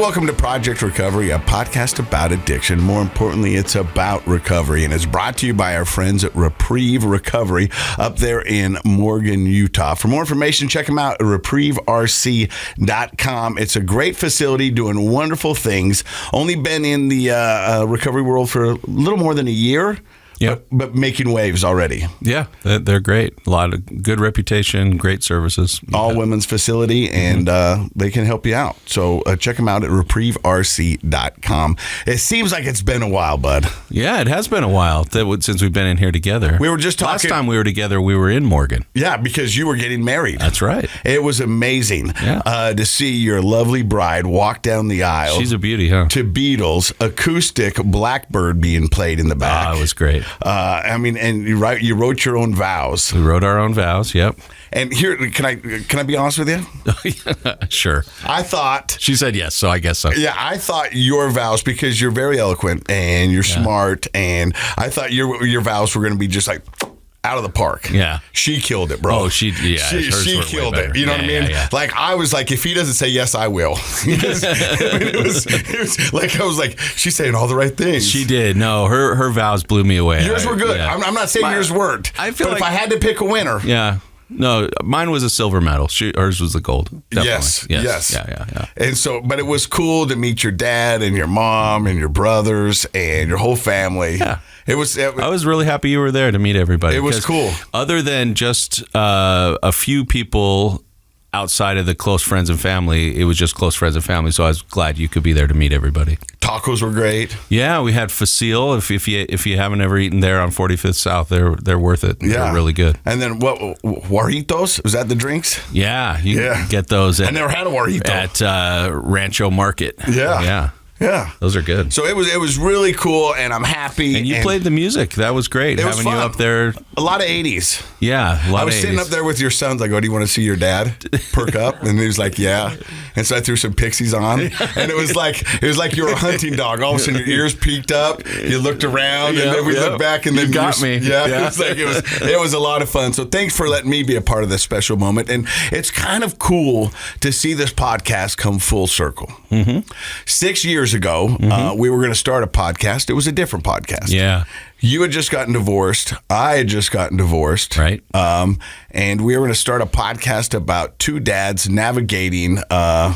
welcome to Project Recovery, a podcast about addiction. More importantly, it's about recovery, and it's brought to you by our friends at Reprieve Recovery up there in Morgan, Utah. For more information, check them out at reprieverc.com. It's a great facility doing wonderful things. Only been in the recovery world for a little more than a year. Yep. But making waves already. Yeah, they're great. A lot of good reputation, great services. All women's facility, and they can help you out. So check them out at reprieverc.com. It seems like it's been a while, bud. Yeah, it has been a while since we've been in here together. We were just talking. Last time we were together, we were in Morgan. Yeah, because you were getting married. That's right. It was amazing to see your lovely bride walk down the aisle. She's a beauty, huh? To Beatles, acoustic Blackbird being played in the back. It was great. And you wrote your own vows. We wrote our own vows. Yep. And here, can I be honest with you? Sure. I thought she said yes, so I guess so. Yeah, I thought your vows, because you're very eloquent and you're smart, and I thought your vows were going to be just like out of the park. Yeah. She killed it, bro. Oh, she killed it. You know what I mean? Yeah. Like, I was like, if he doesn't say yes, I will. It was like, I was like, she's saying all the right things. She did. No, her vows blew me away. Yours were good. Yeah. I'm not saying yours weren't. I feel but like if I had to pick a winner. Yeah. No, mine was a silver medal. Hers was the gold. Definitely. Yes. Yeah. And so, but it was cool to meet your dad and your mom and your brothers and your whole family. Yeah. I was really happy you were there to meet everybody. It was cool. Other than just a few people outside of the close friends and family, it was just close friends and family. So I was glad you could be there to meet everybody. Tacos were great. Yeah, we had Facile. If you haven't ever eaten there on 45th South, they're worth it. Yeah. They're really good. And then what? Warritos? Was that the drinks? Yeah, you can get those. I never had a Warrito at Rancho Market. Yeah. Those are good. So it was really cool, and I'm happy. And you played the music. That was great. It was having fun. you up there. A lot of 80s. Yeah, I was sitting up there with your sons. I go, do you want to see your dad perk up? And he was like, yeah. And so I threw some Pixies on, and it was like you were a hunting dog. All of a sudden, your ears peaked up. You looked around, and then we looked back, and then you got me. Yeah, it was a lot of fun. So thanks for letting me be a part of this special moment. And it's kind of cool to see this podcast come full circle. Mm-hmm. 6 years ago, we were going to start a podcast. It was a different podcast. Yeah. You had just gotten divorced. I had just gotten divorced. Right. And we were going to start a podcast about two dads navigating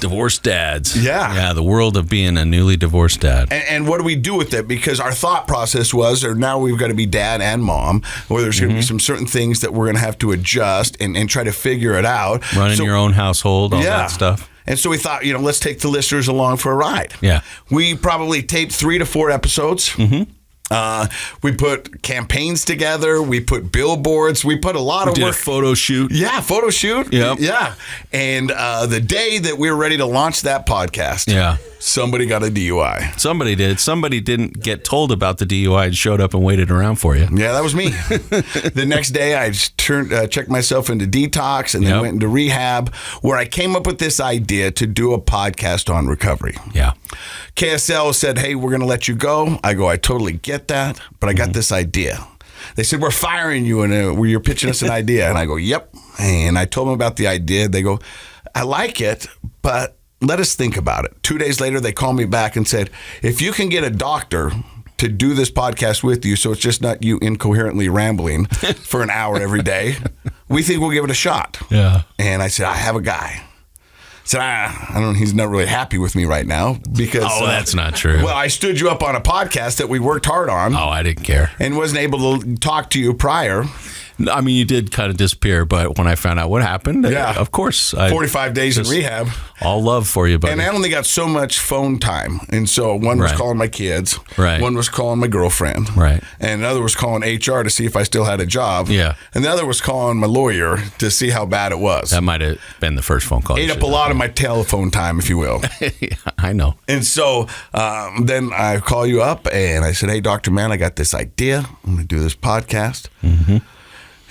divorced dads. Yeah. Yeah, the world of being a newly divorced dad. And what do we do with it? Because our thought process was, or now we've got to be dad and mom, where there's going to be some certain things that we're going to have to adjust and try to figure it out. Running your own household, all that stuff. And so we thought, let's take the listeners along for a ride. Yeah. We probably taped 3 to 4 episodes. Mm-hmm. We put campaigns together. We put billboards. We put a lot of work. Did a photo shoot. Yeah, photo shoot. Yep. Yeah. And the day that we were ready to launch that podcast, somebody got a DUI. Somebody did. Somebody didn't get told about the DUI and showed up and waited around for you. Yeah, that was me. The next day, I checked myself into detox and then went into rehab, where I came up with this idea to do a podcast on recovery. Yeah. KSL said, hey, we're going to let you go. I go, I totally get that, but I got this idea. They said, we're firing you, and you're pitching us an idea. And I go, yep. And I told them about the idea. They go, I like it, but let us think about it. 2 days later, they called me back and said, if you can get a doctor to do this podcast with you, so it's just not you incoherently rambling for an hour every day, we think we'll give it a shot. Yeah. And I said, I have a guy. Said, I don't know, he's not really happy with me right now because... Oh, that's not true. Well, I stood you up on a podcast that we worked hard on. Oh, I didn't care. And wasn't able to talk to you prior. I mean, you did kind of disappear, but when I found out what happened, of course. 45 days in rehab. All love for you, buddy. And I only got so much phone time. And so one was calling my kids. Right. One was calling my girlfriend. Right. And another was calling HR to see if I still had a job. Yeah. And the other was calling my lawyer to see how bad it was. That might have been the first phone call. Ate up a lot of my telephone time, if you will. Yeah, I know. And so then I call you up and I said, hey, Dr. Mann, I got this idea. I'm going to do this podcast. Mm-hmm.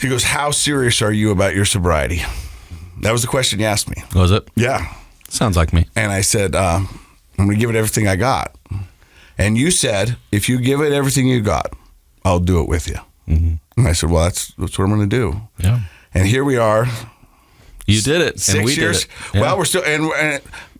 He goes, how serious are you about your sobriety? That was the question you asked me. Was it? Yeah. Sounds like me. And I said, I'm going to give it everything I got. And you said, if you give it everything you got, I'll do it with you. Mm-hmm. And I said, well, that's what I'm going to do. Yeah. And here we are. You did it. 6 and we years. did it. Yeah. Well, we're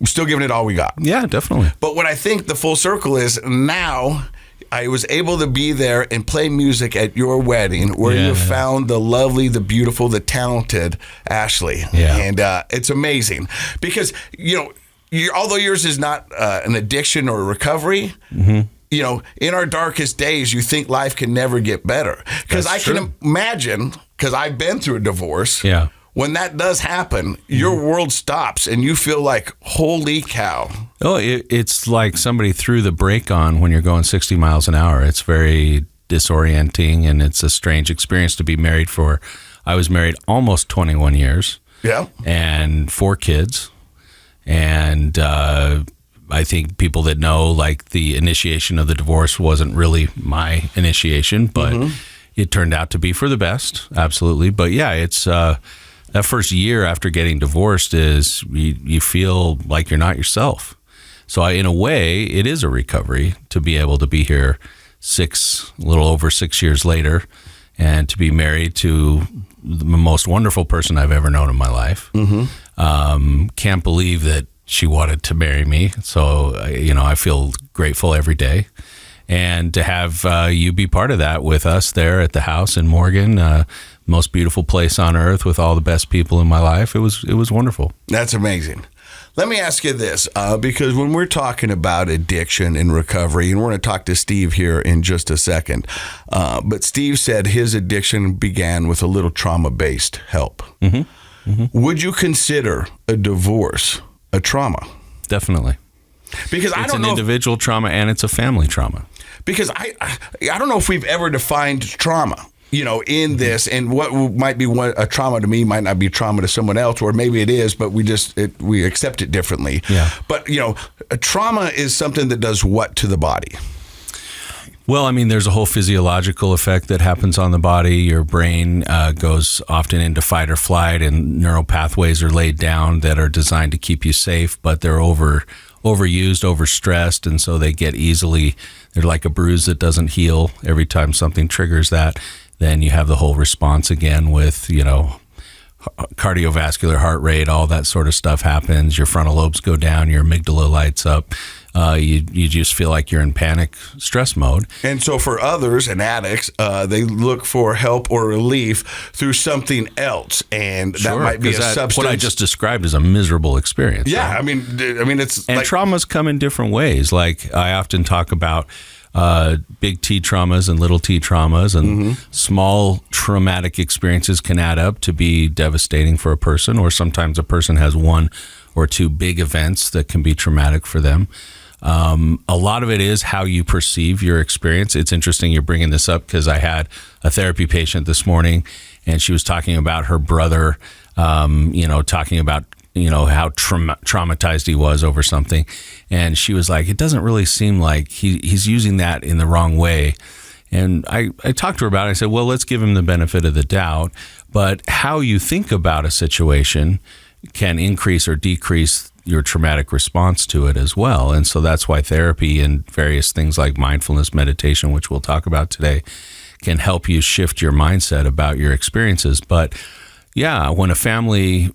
still giving it all we got. Yeah, definitely. But what I think the full circle is now I was able to be there and play music at your wedding where you found the lovely, the beautiful, the talented Ashley. Yeah. And it's amazing because, although yours is not an addiction or a recovery, in our darkest days, you think life can never get better. Because I can imagine, because I've been through a divorce. Yeah. When that does happen, your world stops and you feel like, holy cow. Oh, it's like somebody threw the brake on when you're going 60 miles an hour. It's very disorienting, and it's a strange experience to be married for. I was married almost 21 years. Yeah. And 4 kids. And I think people that know, like, the initiation of the divorce wasn't really my initiation, but it turned out to be for the best. Absolutely. But yeah, it's that first year after getting divorced is you feel like you're not yourself. So in a way, it is a recovery to be able to be here a little over 6 years later, and to be married to the most wonderful person I've ever known in my life. Can't believe that she wanted to marry me. So, I feel grateful every day. And to have you be part of that with us there at the house in Morgan, most beautiful place on earth with all the best people in my life. It was wonderful. That's amazing. Let me ask you this, because when we're talking about addiction and recovery, and we're going to talk to Steve here in just a second, but Steve said his addiction began with a little trauma-based help. Would you consider a divorce a trauma? Definitely. Because it's an individual trauma and it's a family trauma. Because I don't know if we've ever defined trauma, in this, and what might be a trauma to me might not be trauma to someone else, or maybe it is, but we accept it differently. Yeah. But a trauma is something that does what to the body? Well, I mean, there's a whole physiological effect that happens on the body. Your brain goes often into fight or flight, and neural pathways are laid down that are designed to keep you safe, but they're overused, overstressed, and so they get they're like a bruise that doesn't heal. Every time something triggers that, then you have the whole response again with, cardiovascular heart rate, all that sort of stuff happens. Your frontal lobes go down, your amygdala lights up. You just feel like you're in panic stress mode. And so for others and addicts, they look for help or relief through something else, and that might be a substance. What I just described is a miserable experience. Yeah, right? I mean, it's and traumas come in different ways. Like I often talk about big T traumas and little T traumas, and small traumatic experiences can add up to be devastating for a person, or sometimes a person has 1 or 2 big events that can be traumatic for them. A lot of it is how you perceive your experience. It's interesting you're bringing this up because I had a therapy patient this morning, and she was talking about her brother, talking about how traumatized he was over something. And she was like, it doesn't really seem like he's using that in the wrong way. And I talked to her about it. I said, well, let's give him the benefit of the doubt. But how you think about a situation can increase or decrease your traumatic response to it as well. And so that's why therapy and various things like mindfulness meditation, which we'll talk about today, can help you shift your mindset about your experiences. But yeah, when a family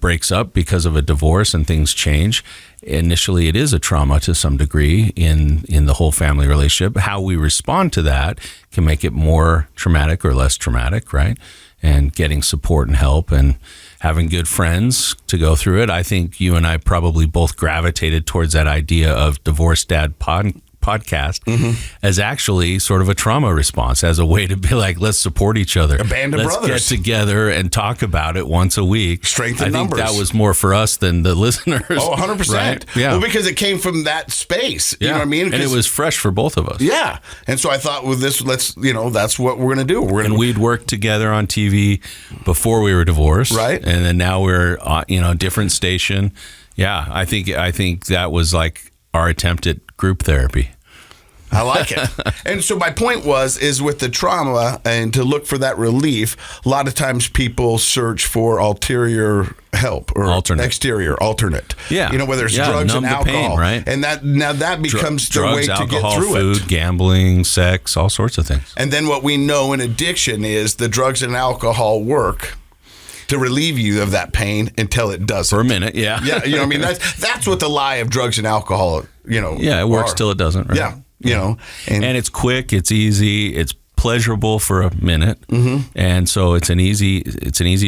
breaks up because of a divorce and things change, initially it is a trauma to some degree in the whole family relationship. How we respond to that can make it more traumatic or less traumatic, right? And getting support and help and having good friends to go through it. I think you and I probably both gravitated towards that idea of Divorce Dad podcast as actually sort of a trauma response, as a way to be like, let's support each other. A band of brothers. Let's get together and talk about it once a week. Strength in numbers. I think that was more for us than the listeners. Oh, 100%. Right? Yeah. Well, because it came from that space. You know what I mean? And it was fresh for both of us. Yeah. And so I thought with this, that's what we're going to do. And we'd worked together on TV before we were divorced. Right. And then now we're, different station. Yeah. I think that was like our attempt at group therapy. I like it. And so my point is with the trauma and to look for that relief, a lot of times people search for ulterior help or alternate. Yeah. Whether it's drugs and alcohol. Pain, right? And that becomes the way to alcohol, get through food, it. Gambling, sex, all sorts of things. And then what we know in addiction is the drugs and alcohol work. to relieve you of that pain until it doesn't. For a minute, yeah. Yeah, you know, I mean, that's what the lie of drugs and alcohol, you know. Yeah, it works till it doesn't, right? Yeah, you know. And it's quick, it's easy, it's pleasurable for a minute, and so it's an easy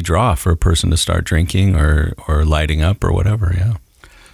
draw for a person to start drinking or lighting up or whatever. Yeah.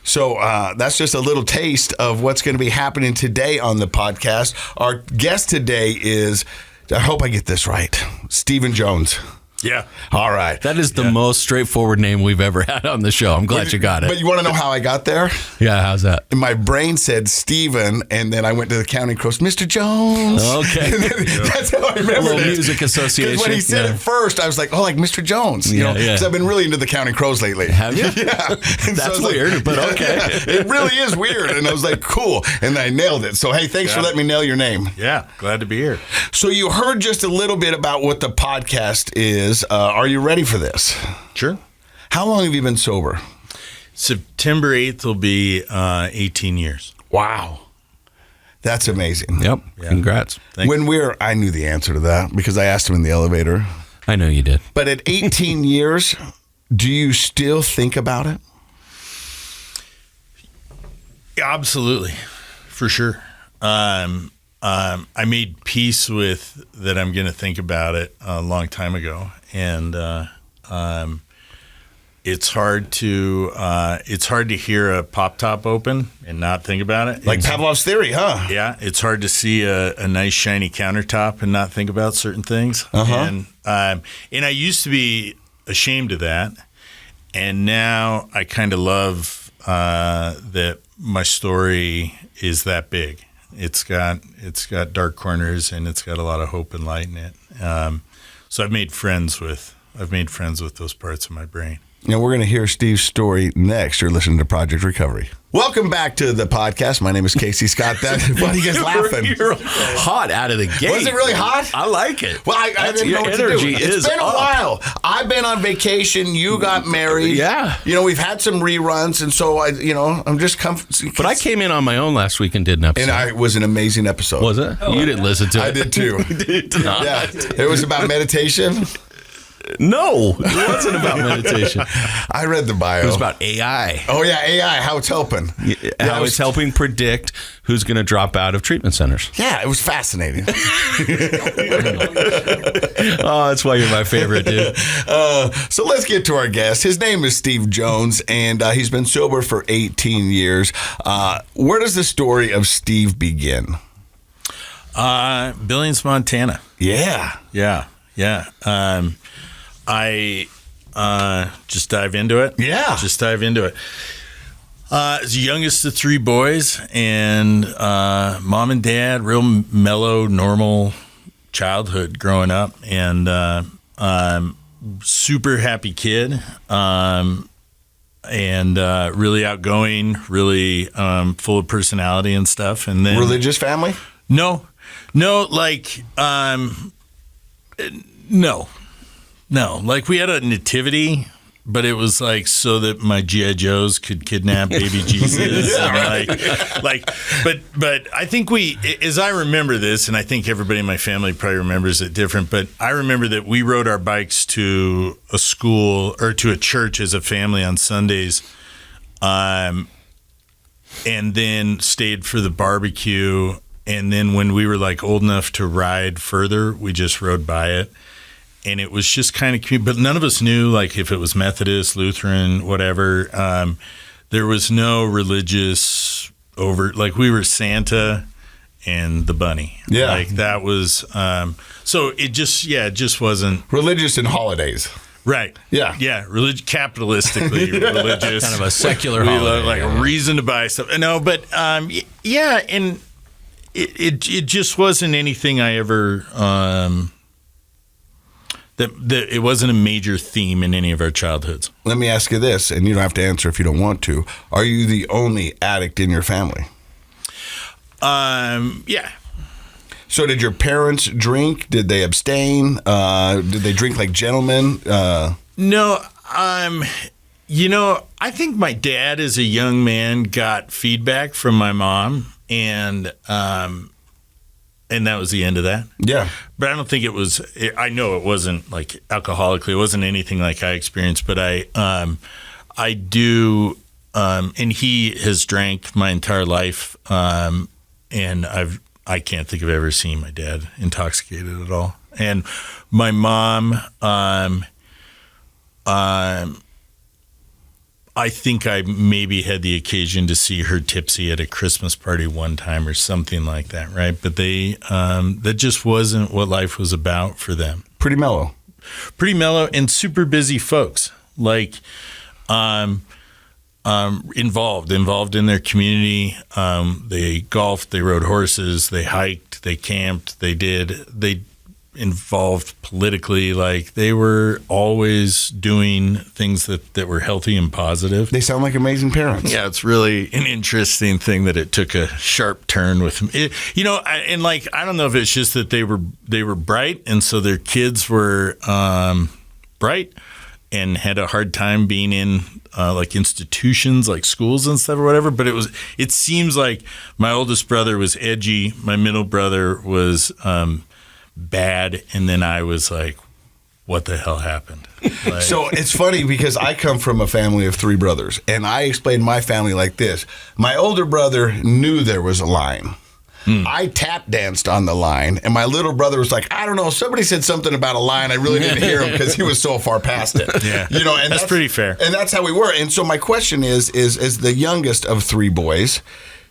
So that's just a little taste of what's going to be happening today on the podcast. Our guest today is, I hope I get this right, Stephen Jones. Yeah. All right. That is the most straightforward name we've ever had on the show. I'm glad you got it. But you want to know how I got there? Yeah, how's that? My brain said Stephen, and then I went to the Counting Crows, Mr. Jones. Okay. That's how I remember it. A little music association. Because when he said it first, I was like, oh, like Mr. Jones. You know, because I've been really into the Counting Crows lately. Have you? Yeah. And That's so weird, but okay. It really is weird. And I was like, cool. And I nailed it. So, hey, thanks for letting me nail your name. Yeah. Glad to be here. So you heard just a little bit about what the podcast is. Are you ready for this? Sure. How long have you been sober? September 8th will be 18 years. Wow. That's amazing. Yep. Yeah. Congrats. Thanks. I knew the answer to that because I asked him in the elevator. I know you did. But at 18 years, do you still think about it? Absolutely. For sure. I made peace with that I'm going to think about it a long time ago. And it's hard to hear a pop top open and not think about it. Like Pavlov's theory, huh? Yeah, it's hard to see a nice shiny countertop and not think about certain things. And I used to be ashamed of that, and now I kind of love that my story is that big. It's got dark corners, and it's got a lot of hope and light in it. So I've made friends with those parts of my brain. And we're going to hear Steve's story next. You're listening to Project Recovery. Welcome back to the podcast. My name is Casey Scott. Why are you guys laughing? You're hot out of the gate. Was it really hot? I like it. Well, I didn't know what energy to do. is It's been a up. while. I've been on vacation. You got married. Yeah. You know, we've had some reruns, and so I'm just comfortable. But I came in on my own last week and did an episode. And it was an amazing episode. Was it? You didn't listen to it. I did too. Did not. Yeah. It was about meditation. No, it wasn't about meditation. I read the bio. It was about AI. Oh, yeah, AI, how it's helping. How it's helping predict who's going to drop out of treatment centers. Yeah, it was fascinating. Oh, that's why you're my favorite, dude. So let's get to our guest. His name is Steve Jones, and he's been sober for 18 years. Where does the story of Steve begin? Billings, Montana. Yeah. Yeah. I just dive into it. Yeah. Just dive into it. As the youngest of three boys, and mom and dad, real mellow, normal childhood growing up, and super happy kid, and really outgoing, really full of personality and stuff. And then Religious family? No, like no, like we had a nativity, but it was like so that my G.I. Joes could kidnap baby Jesus. And but I think as I remember this, and I think everybody in my family probably remembers it different, but I remember that we rode our bikes to a school or to a church as a family on Sundays, and then stayed for the barbecue. And then when we were like old enough to ride further, we just rode by it. And it was just kind of cute, but none of us knew like if it was Methodist, Lutheran, whatever. There was no religious like we were Santa and the bunny. Yeah. Like that was, so it just wasn't. Religious and holidays. Right. Yeah. Yeah. Capitalistically religious. Kind of a secular holiday. Like a reason to buy stuff. No, but yeah. And it just wasn't anything I ever, that it wasn't a major theme in any of our childhoods. Let me ask you this, and you don't have to answer if you don't want to. Are you the only addict in your family? Yeah. So did your parents drink? Did they abstain? Did they drink like gentlemen? No, I think my dad as a young man got feedback from my mom, and And that was the end of that. Yeah. But I don't think it was. I know it wasn't like alcoholically. It wasn't anything like I experienced. But I do. And he has drank my entire life. And I can't think of ever seeing my dad intoxicated at all. And my mom, I think I maybe had the occasion to see her tipsy at a Christmas party one time or something like that, right? But they that just wasn't what life was about for them. Pretty mellow And super busy folks, like involved in their community. They golfed, they rode horses, they hiked, they camped, they involved politically. Like they were always doing things that were healthy and positive. They sound like amazing parents. Yeah, it's really an interesting thing that it took a sharp turn with me. I don't know if it's just that they were bright, and so their kids were bright and had a hard time being in like institutions like schools and stuff or whatever. But it seems like my oldest brother was edgy, my middle brother was bad, and then I was like, what the hell happened? Like, so it's funny because I come from a family of 3 brothers, and I explained my family like this. My older brother knew there was a line. I tap danced on the line, and my little brother was like, I don't know, somebody said something about a line. I really didn't hear him because he was so far past it. Yeah. And that's pretty fair. And that's how we were. And so my question is as the youngest of 3 boys,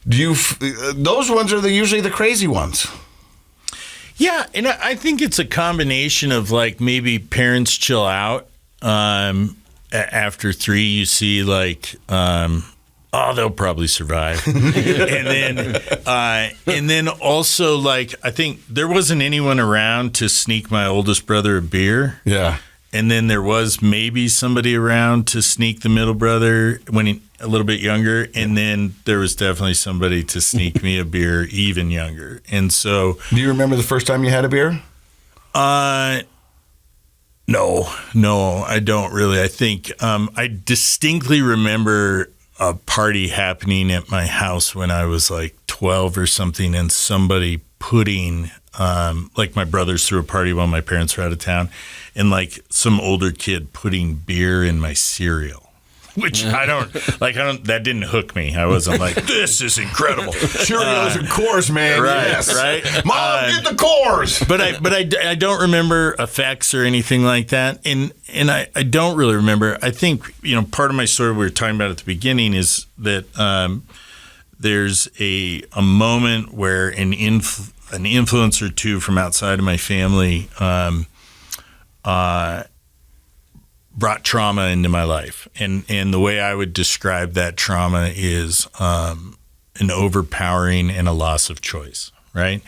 those ones are usually the crazy ones. Yeah, and I think it's a combination of like maybe parents chill out. After 3, you see like, they'll probably survive. and then also like I think there wasn't anyone around to sneak my oldest brother a beer. Yeah. And then there was maybe somebody around to sneak the middle brother when he a little bit younger, and then there was definitely somebody to sneak me a beer even younger. And so, do you remember the first time you had a beer? No, I don't really. I think I distinctly remember a party happening at my house when I was like 12 or something, and somebody putting like my brothers threw a party while my parents were out of town, and like some older kid putting beer in my cereal. Which that didn't hook me. I wasn't like, this is incredible. Cheerios and Coors, man. Right, yes. right. Mom, get the Coors. But I don't remember effects or anything like that. And I don't really remember. I think, part of my story we were talking about at the beginning is that there's a moment where an influence or two from outside of my family brought trauma into my life. And the way I would describe that trauma is an overpowering and a loss of choice, right?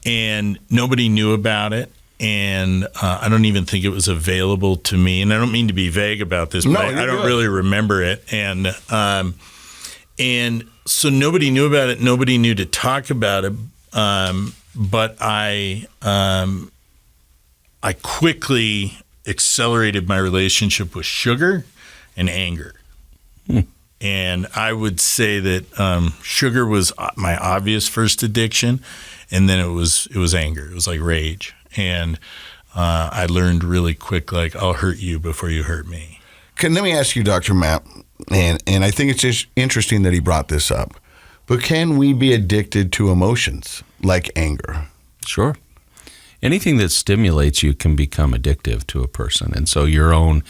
And nobody knew about it. And I don't even think it was available to me. And I don't mean to be vague about this, but I don't really remember it. And so nobody knew about it. Nobody knew to talk about it. But I quickly accelerated my relationship with sugar and anger. And I would say that sugar was my obvious first addiction, and then it was anger. It was like rage. And I learned really quick, like, I'll hurt you before you hurt me. Let me ask you, Dr. Matt, and I think it's just interesting that he brought this up, but can we be addicted to emotions like anger? Sure. Anything that stimulates you can become addictive to a person. And so your own,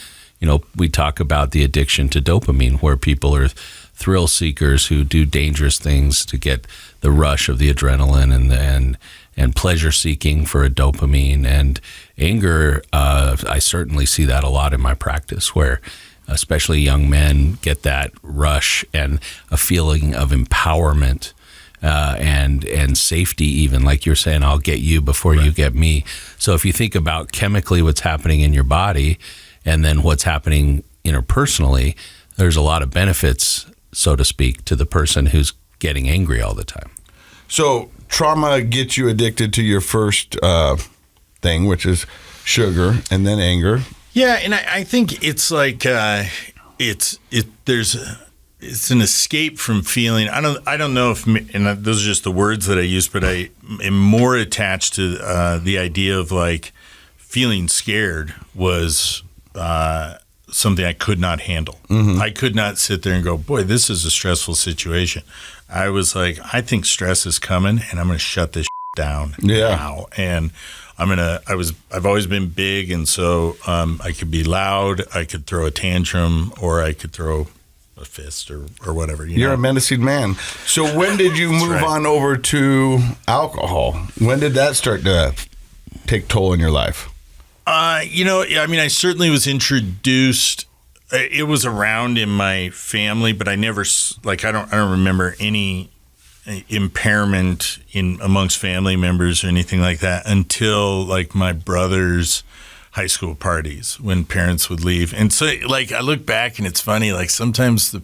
we talk about the addiction to dopamine, where people are thrill seekers who do dangerous things to get the rush of the adrenaline and pleasure seeking for a dopamine. And anger, I certainly see that a lot in my practice, where especially young men get that rush and a feeling of empowerment and safety, even like you're saying, I'll get you before you get me. So if you think about chemically what's happening in your body and then what's happening interpersonally, there's a lot of benefits, so to speak, to the person who's getting angry all the time. So trauma gets you addicted to your first thing, which is sugar, and then anger. Yeah, and I think it's like there's it's an escape from feeling. I don't know if, and those are just the words that I use, but I am more attached to the idea of like feeling scared was something I could not handle. I could not sit there and go, boy, this is a stressful situation. I was like, I think stress is coming, and I'm going to shut this down now. And I've always been big, and so I could be loud, I could throw a tantrum, or I could throw a fist or whatever. You're a menacing man. So when did you move on over to alcohol? When did that start to take toll in your life? I certainly was introduced. It was around in my family, but I never I don't remember any impairment amongst family members or anything like that until like my brother's high school parties when parents would leave. And so like I look back and it's funny, like sometimes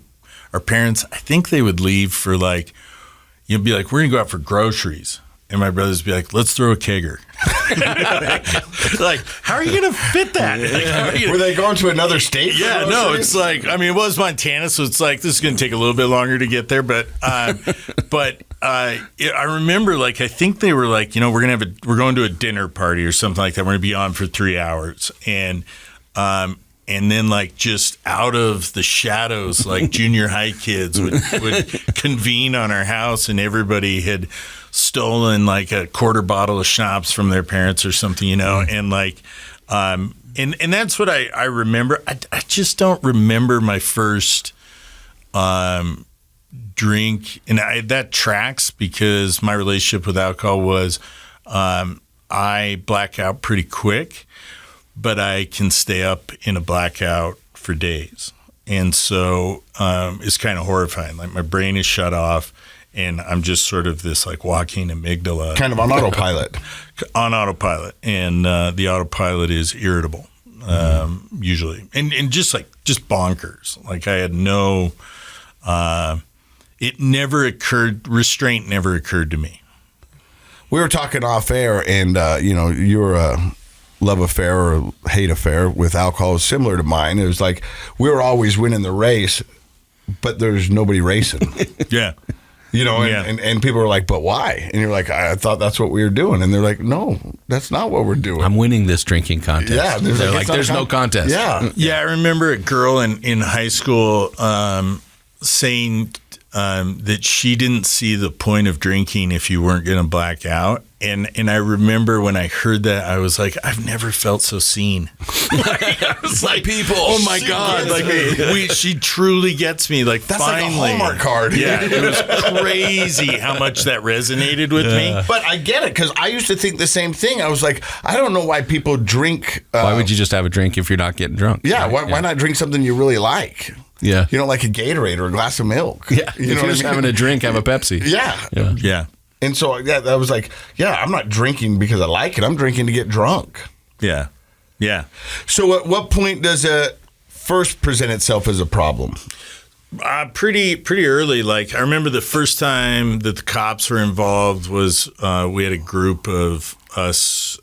our parents, I think they would leave for like, you'd be like, we're gonna go out for groceries. And my brothers would be like, let's throw a kegger. Like, how are you going to fit that? Like, were they going to another state? Yeah, no, it's like, I mean, it was Montana, so it's like, this is going to take a little bit longer to get there. But I remember, like, I think they were like, we're going to a dinner party or something like that. We're going to be on for 3 hours. And then, like, just out of the shadows, like, junior high kids would convene on our house, and everybody had stolen, like, a quarter bottle of schnapps from their parents or something, and, like, and that's what I remember. I just don't remember my first drink, and that tracks because my relationship with alcohol was I black out pretty quick, but I can stay up in a blackout for days. And so it's kind of horrifying. Like my brain is shut off and I'm just sort of this like walking amygdala. Kind of on autopilot. On autopilot. And the autopilot is irritable, usually. And just bonkers. Like I had it never occurred, restraint never occurred to me. We were talking off air and, your love affair or hate affair with alcohol is similar to mine. It was like we were always winning the race, but there's nobody racing. Yeah. And people were like, but why? And you're like, I thought that's what we were doing. And they're like, no, that's not what we're doing. I'm winning this drinking contest. Yeah. They're like, there's no contest. Yeah. Yeah. I remember a girl in high school saying that she didn't see the point of drinking if you weren't going to black out. And I remember when I heard that, I was like, I've never felt so seen. I was like, people, oh my God. Like she truly gets me. Like that's finally. like a Hallmark card. Yeah. It was crazy how much that resonated with me. But I get it because I used to think the same thing. I was like, I don't know why people drink. Why would you just have a drink if you're not getting drunk? Yeah. Why not drink something you really like? Yeah. Like a Gatorade or a glass of milk. Yeah. If you're just having a drink, have a Pepsi. Yeah. Yeah. And so I was like, I'm not drinking because I like it. I'm drinking to get drunk. Yeah. Yeah. So at what point does it first present itself as a problem? Pretty early. Like I remember the first time that the cops were involved was we had a group of us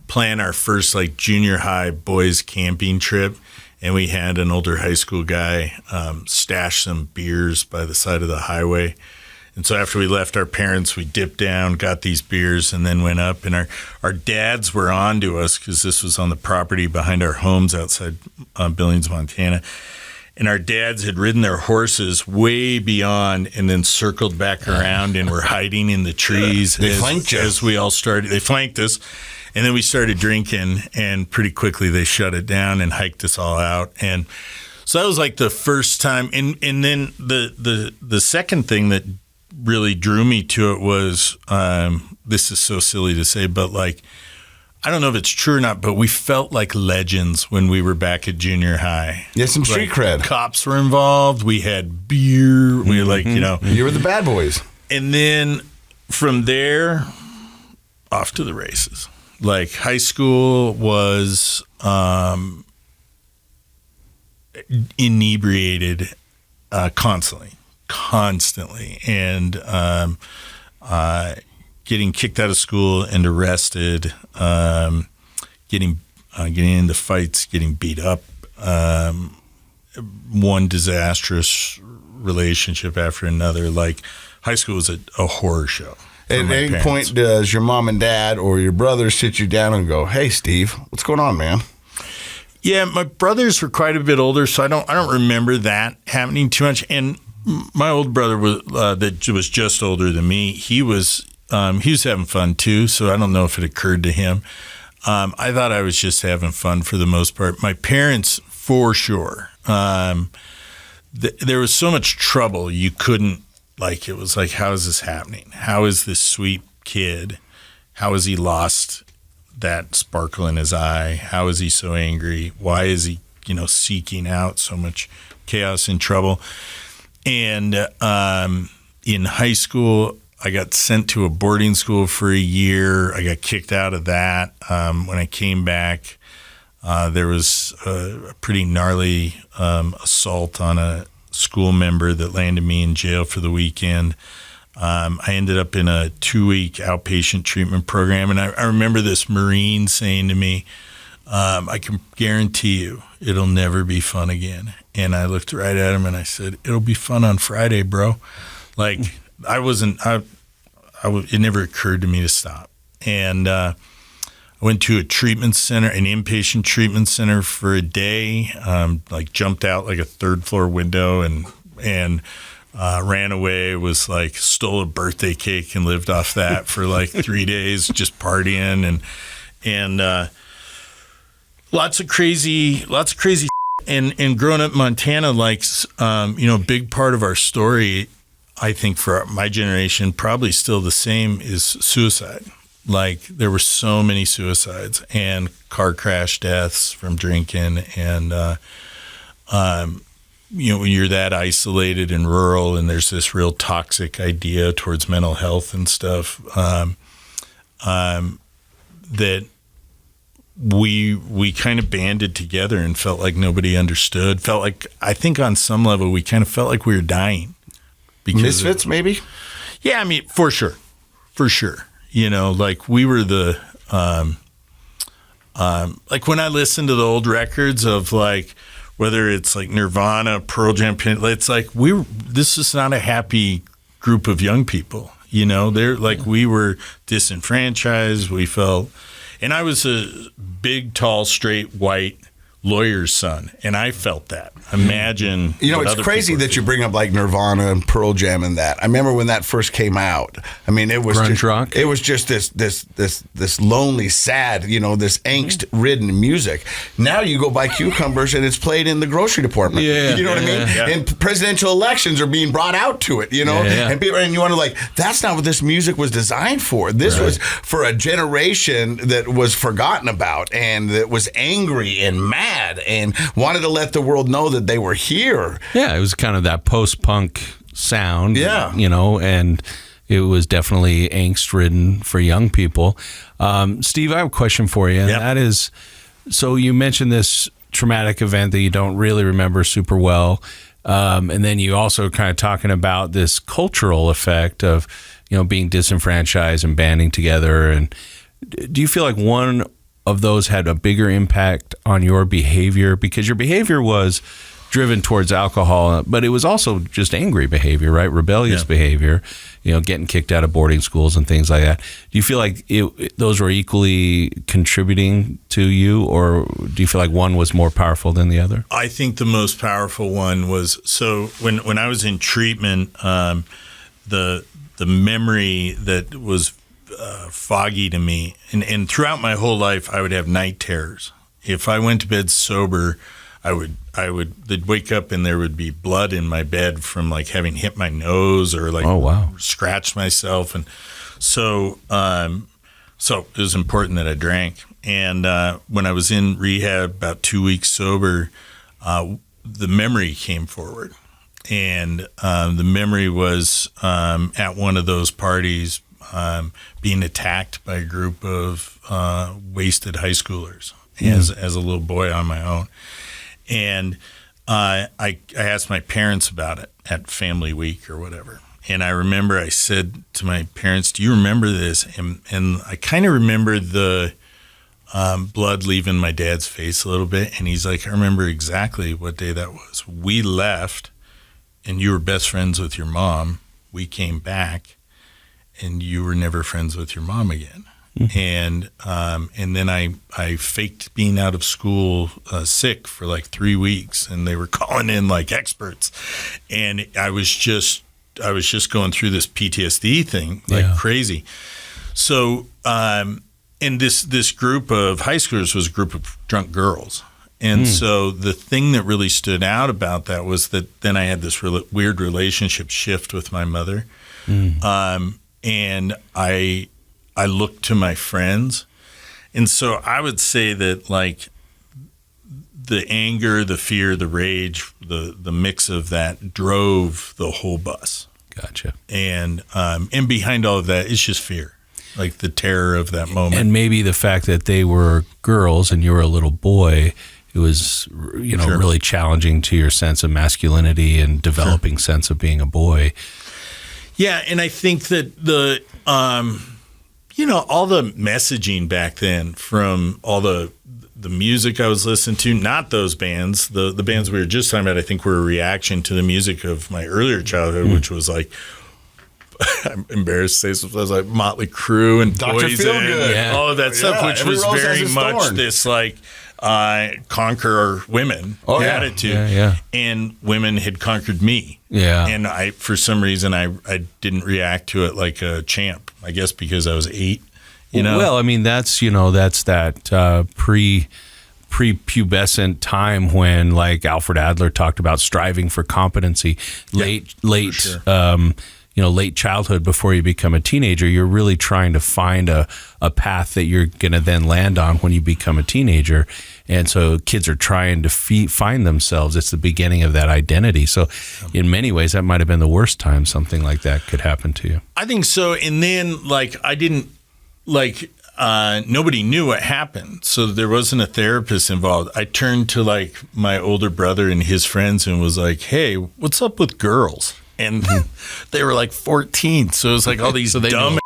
plan our first like junior high boys camping trip. And we had an older high school guy stash some beers by the side of the highway. And so after we left our parents, we dipped down, got these beers, and then went up. And our dads were on to us because this was on the property behind our homes outside Billings, Montana. And our dads had ridden their horses way beyond and then circled back around and were hiding in the trees. They flanked you. As we all started. They flanked us. And then we started drinking, and pretty quickly they shut it down and hiked us all out. And so that was like the first time. And then the second thing that really drew me to it was, this is so silly to say, but like, I don't know if it's true or not, but we felt like legends when we were back at junior high. Yeah, some street cred. Cops were involved. We had beer. We were like, You were the bad boys. And then from there, off to the races. Like high school was inebriated constantly, and getting kicked out of school and arrested, getting into fights, getting beat up, one disastrous relationship after another. Like high school was a horror show. At any point, does your mom and dad or your brothers sit you down and go, "Hey, Steve, what's going on, man?" Yeah, my brothers were quite a bit older, so I don't remember that happening too much. And my old brother that was just older than me. He was having fun too, so I don't know if it occurred to him. I thought I was just having fun for the most part. My parents, for sure. There was so much trouble you couldn't. Like, it was like, how is this happening? How is this sweet kid? How has he lost that sparkle in his eye? How is he so angry? Why is he, seeking out so much chaos and trouble? And in high school, I got sent to a boarding school for a year. I got kicked out of that. When I came back, there was a pretty gnarly assault on a school member that landed me in jail for the weekend. I ended up in a 2-week outpatient treatment program, and I remember this Marine saying to me, I can guarantee you it'll never be fun again. And I looked right at him and I said, it'll be fun on Friday, bro. Like, it never occurred to me to stop. And I went to a treatment center, an inpatient treatment center for a day, jumped out like a 3rd floor window and ran away, was like, stole a birthday cake and lived off that for like 3 days, just partying and lots of crazy and growing up in Montana, a big part of our story, I think for my generation, probably still the same, is suicide. Like, there were so many suicides and car crash deaths from drinking. And, when you're that isolated and rural and there's this real toxic idea towards mental health and stuff, that we kind of banded together and felt like nobody understood. Felt like, I think on some level, we kind of felt like we were dying. Misfits, maybe? Yeah, I mean, for sure. Like, we were the, like, when I listen to the old records of, like, whether it's like Nirvana, Pearl Jam, it's like this is not a happy group of young people, they're like, we were disenfranchised. We felt, and I was a big, tall, straight, white lawyer's son, and I felt that. Imagine, it's crazy that you bring up like Nirvana and Pearl Jam and that. I remember when that first came out. I mean, it was grunge rock. It was just this lonely, sad, this angst-ridden music. Now you go buy cucumbers and it's played in the grocery department. Yeah, you know what I mean? Yeah. And presidential elections are being brought out to it. Yeah. And people, and you wonder, like, that's not what this music was designed for. This was for a generation that was forgotten about and that was angry and mad and wanted to let the world know that they were here. Yeah, it was kind of that post-punk sound. Yeah. And it was definitely angst-ridden for young people. Steve, I have a question for you, and that is, so you mentioned this traumatic event that you don't really remember super well, and then you also kind of talking about this cultural effect of, being disenfranchised and banding together. And do you feel like one of those had a bigger impact on your behavior? Because your behavior was driven towards alcohol, but it was also just angry behavior, right? Rebellious behavior, getting kicked out of boarding schools and things like that. Do you feel like those were equally contributing to you, or do you feel like one was more powerful than the other? I think the most powerful one was, so when I was in treatment, the memory that was foggy to me, and throughout my whole life, I would have night terrors. If I went to bed sober, they'd wake up and there would be blood in my bed from like having hit my nose or like scratched myself. And so it was important that I drank. And when I was in rehab, about 2 weeks sober, the memory came forward. And the memory was at one of those parties, being attacked by a group of wasted high schoolers as a little boy on my own. And I asked my parents about it at Family Week or whatever. And I remember I said to my parents, do you remember this? And I kind of remember the blood leaving my dad's face a little bit. And he's like, I remember exactly what day that was. We left, and you were best friends with your mom. We came back, and you were never friends with your mom again. And then I faked being out of school sick for like 3 weeks, and they were calling in like experts, and I was just going through this PTSD thing like crazy. So and this group of high schoolers was a group of drunk girls, and so the thing that really stood out about that was that then I had this weird relationship shift with my mother, and I looked to my friends. And so I would say that like the anger, the fear, the rage, the mix of that drove the whole bus. Gotcha. And behind all of that, it's just fear, like the terror of that moment. And maybe the fact that they were girls and you were a little boy, it was, really challenging to your sense of masculinity and developing sense of being a boy. Yeah. And I think that all the messaging back then from all the music I was listening to, not those bands, the bands we were just talking about, I think were a reaction to the music of my earlier childhood, which was like, I'm embarrassed to say something, like Motley Crue and Dr. Poison, Feelgood. all of that stuff, which Every was Rose very Has Its much Thorn. this like conquer women attitude. Yeah. And women had conquered me. Yeah. And I, for some reason, I didn't react to it like a champ, I guess because I was 8. Well, I mean, that's that prepubescent time when, like Alfred Adler talked about, striving for competency, late childhood before you become a teenager. You're really trying to find a path that you're going to then land on when you become a teenager. And so kids are trying to find themselves. It's the beginning of that identity. So in many ways, that might have been the worst time something like that could happen to you. I think so. And then nobody knew what happened. So there wasn't a therapist involved. I turned to like my older brother and his friends and was like, hey, what's up with girls? And they were like 14. So it was like all these dumb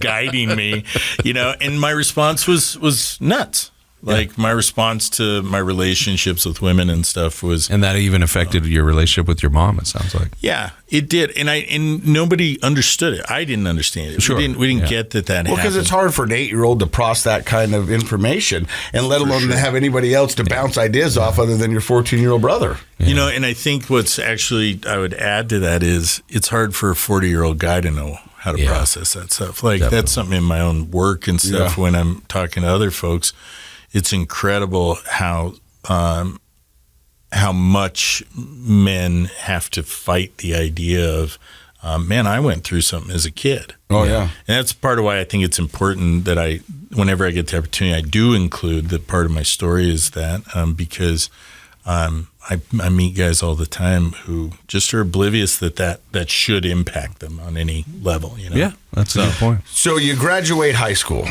guiding me, and my response was nuts. Like my response to my relationships with women and stuff was, and that even affected your relationship with your mom. It sounds like. Yeah, it did, and nobody understood it. I didn't understand it. Sure. We didn't get that happened. Well, because it's hard for an 8-year-old to process that kind of information, and let alone to have anybody else to bounce ideas off other than your 14-year-old brother. Yeah. And I think what's actually I would add to that is it's hard for a 40-year-old guy to know how to process that stuff. Like Definitely. That's something in my own work and stuff. When I'm talking to other folks. It's incredible how much men have to fight the idea of, man, I went through something as a kid. Oh, yeah. And that's part of why I think it's important that whenever I get the opportunity, I do include that part of my story is that because I meet guys all the time who just are oblivious that should impact them on any level. Yeah, that's a good point. So you graduate high school.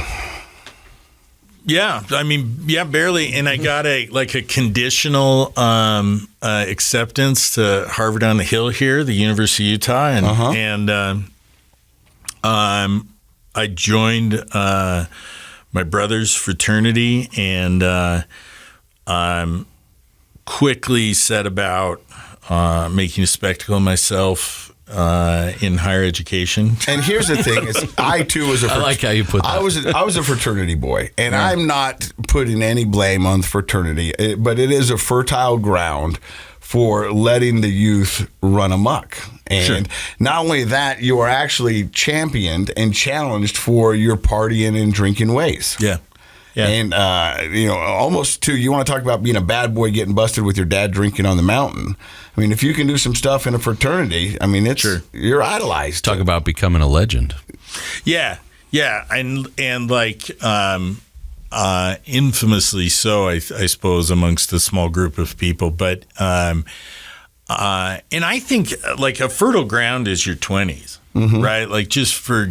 Yeah, I mean, barely. And I got a conditional acceptance to Harvard on the Hill here, the University of Utah, and I joined my brother's fraternity and quickly set about making a spectacle of myself in higher education. And here's the thing: is I too was I like how you put that. I was a fraternity boy, and I'm not putting any blame on the fraternity, but it is a fertile ground for letting the youth run amok. And not only that, you are actually championed and challenged for your partying and drinking ways. Yeah. And, almost too, you want to talk about being a bad boy getting busted with your dad drinking on the mountain. I mean, if you can do some stuff in a fraternity, I mean, you're idolized. Talk about becoming a legend. Yeah. And infamously so, I suppose, amongst a small group of people. But, and I think like a fertile ground is your 20s, right? Like just for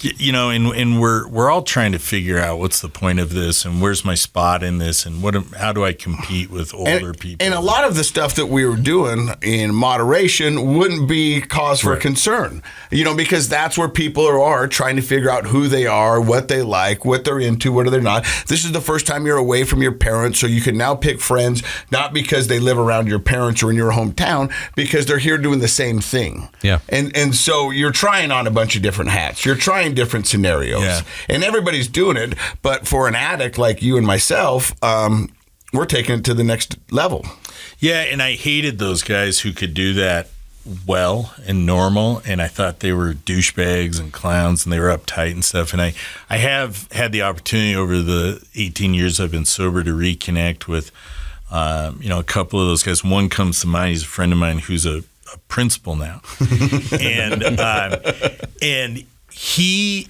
and we're all trying to figure out what's the point of this and where's my spot in this and how do I compete with older people. And a lot of the stuff that we were doing in moderation wouldn't be cause for concern, because that's where people are trying to figure out who they are, what they like, what they're into, what are they not. This is the first time you're away from your parents, so you can now pick friends, not because they live around your parents or in your hometown, because they're here doing the same thing. Yeah. And so you're trying on a bunch of different hats. You're trying different scenarios. Yeah. And everybody's doing it. But for an addict like you and myself, we're taking it to the next level. Yeah, and I hated those guys who could do that well and normal, and I thought they were douchebags and clowns and they were uptight and stuff. And I have had the opportunity over the 18 years I've been sober to reconnect with a couple of those guys. One comes to mind. He's a friend of mine who's a principal now. And he,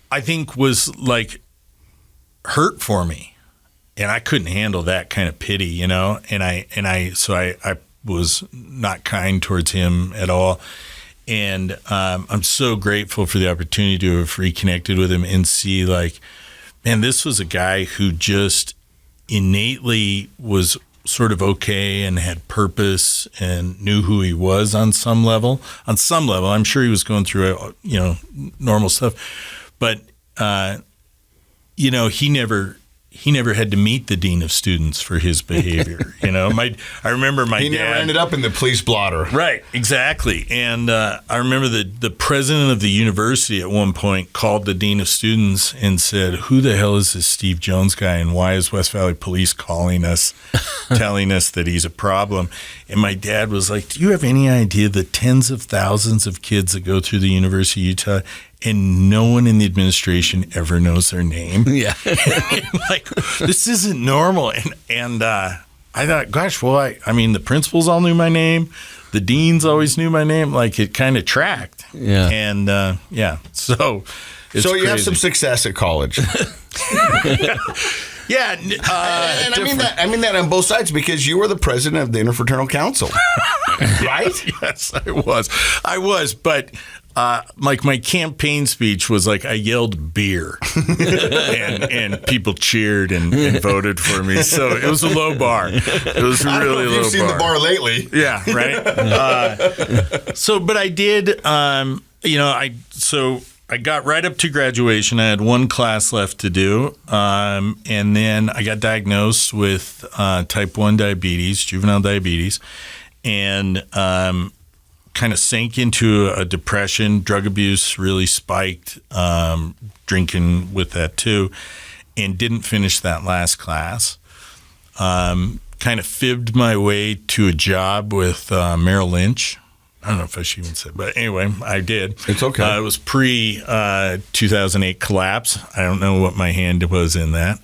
I think, was like hurt for me, and I couldn't handle that kind of pity, and I was not kind towards him at all. And I'm so grateful for the opportunity to have reconnected with him and see, like, man, this was a guy who just innately was sort of okay and had purpose and knew who he was on some level. I'm sure he was going through normal stuff, but he never had to meet the dean of students for his behavior. I remember my dad never ended up in the police blotter. Right, exactly. And I remember the president of the university at one point called the dean of students and said, "Who the hell is this Steve Jones guy, and why is West Valley Police calling us, telling us that he's a problem?" And my dad was like, "Do you have any idea the tens of thousands of kids that go through the University of Utah and no one in the administration ever knows their name?" Yeah. Like, this isn't normal. And I thought, gosh, well, I mean, the principals all knew my name. The deans always knew my name. Like, it kind of tracked. Yeah. And, so it's So you have crazy. some success at college. Yeah. And I mean that on both sides, because you were the president of the Interfraternal Council, right? Yes, I was, but like my campaign speech was like I yelled beer, and people cheered and voted for me. So it was a low bar. It was I don't know really if low you've seen the bar lately. Yeah, right. But I did. I got right up to graduation. I had one class left to do, and then I got diagnosed with type 1 diabetes, juvenile diabetes, and kind of sank into a depression. Drug abuse really spiked, drinking with that too, and didn't finish that last class. Kind of fibbed my way to a job with Merrill Lynch. I don't know if I should even say, but anyway, I did. It's okay. It was pre 2008 collapse. I don't know what my hand was in that.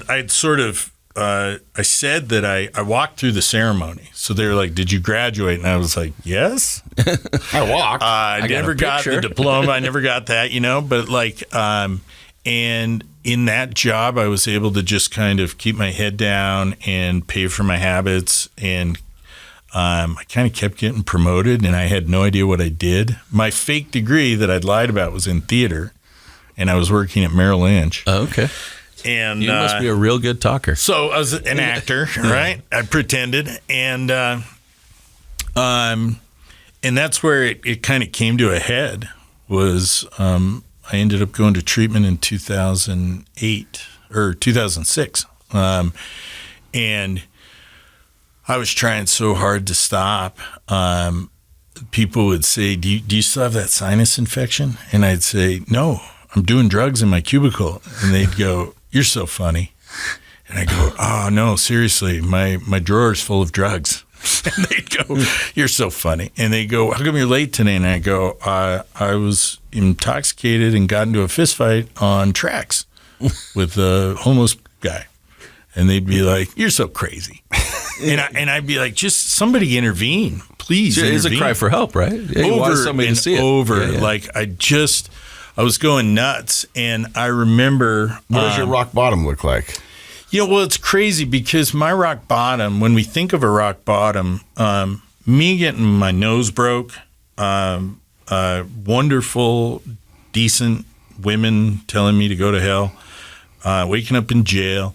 I'd sort of I said that I walked through the ceremony. So they were like, "Did you graduate?" And I was like, "Yes." I walked. I never got the diploma. I never got that, but like, and in that job, I was able to just kind of keep my head down and pay for my habits. And I kind of kept getting promoted, and I had no idea what I did. My fake degree that I'd lied about was in theater, and I was working at Merrill Lynch. Oh, okay. And You must be a real good talker. So I was an actor, right? I pretended, and that's where it kind of came to a head. Was I ended up going to treatment in 2008 or 2006, and I was trying so hard to stop. People would say, "Do you still have that sinus infection?" And I'd say, "No, I'm doing drugs in my cubicle." And they'd go, "You're so funny." And I go, "Oh, no, seriously, my drawer's full of drugs." And they'd go, "You're so funny." And they go, "How come you're late today?" And I go, I was intoxicated and got into a fist fight on tracks with a homeless guy. And they'd be like, "You're so crazy." And I'd be like, "Just somebody intervene, please." It's a cry for help, right? Yeah, you want somebody to see it. Yeah. Like I was going nuts, and I remember. What does your rock bottom look like? Well, it's crazy because my rock bottom, when we think of a rock bottom, me getting my nose broke wonderful, decent women telling me to go to hell, waking up in jail.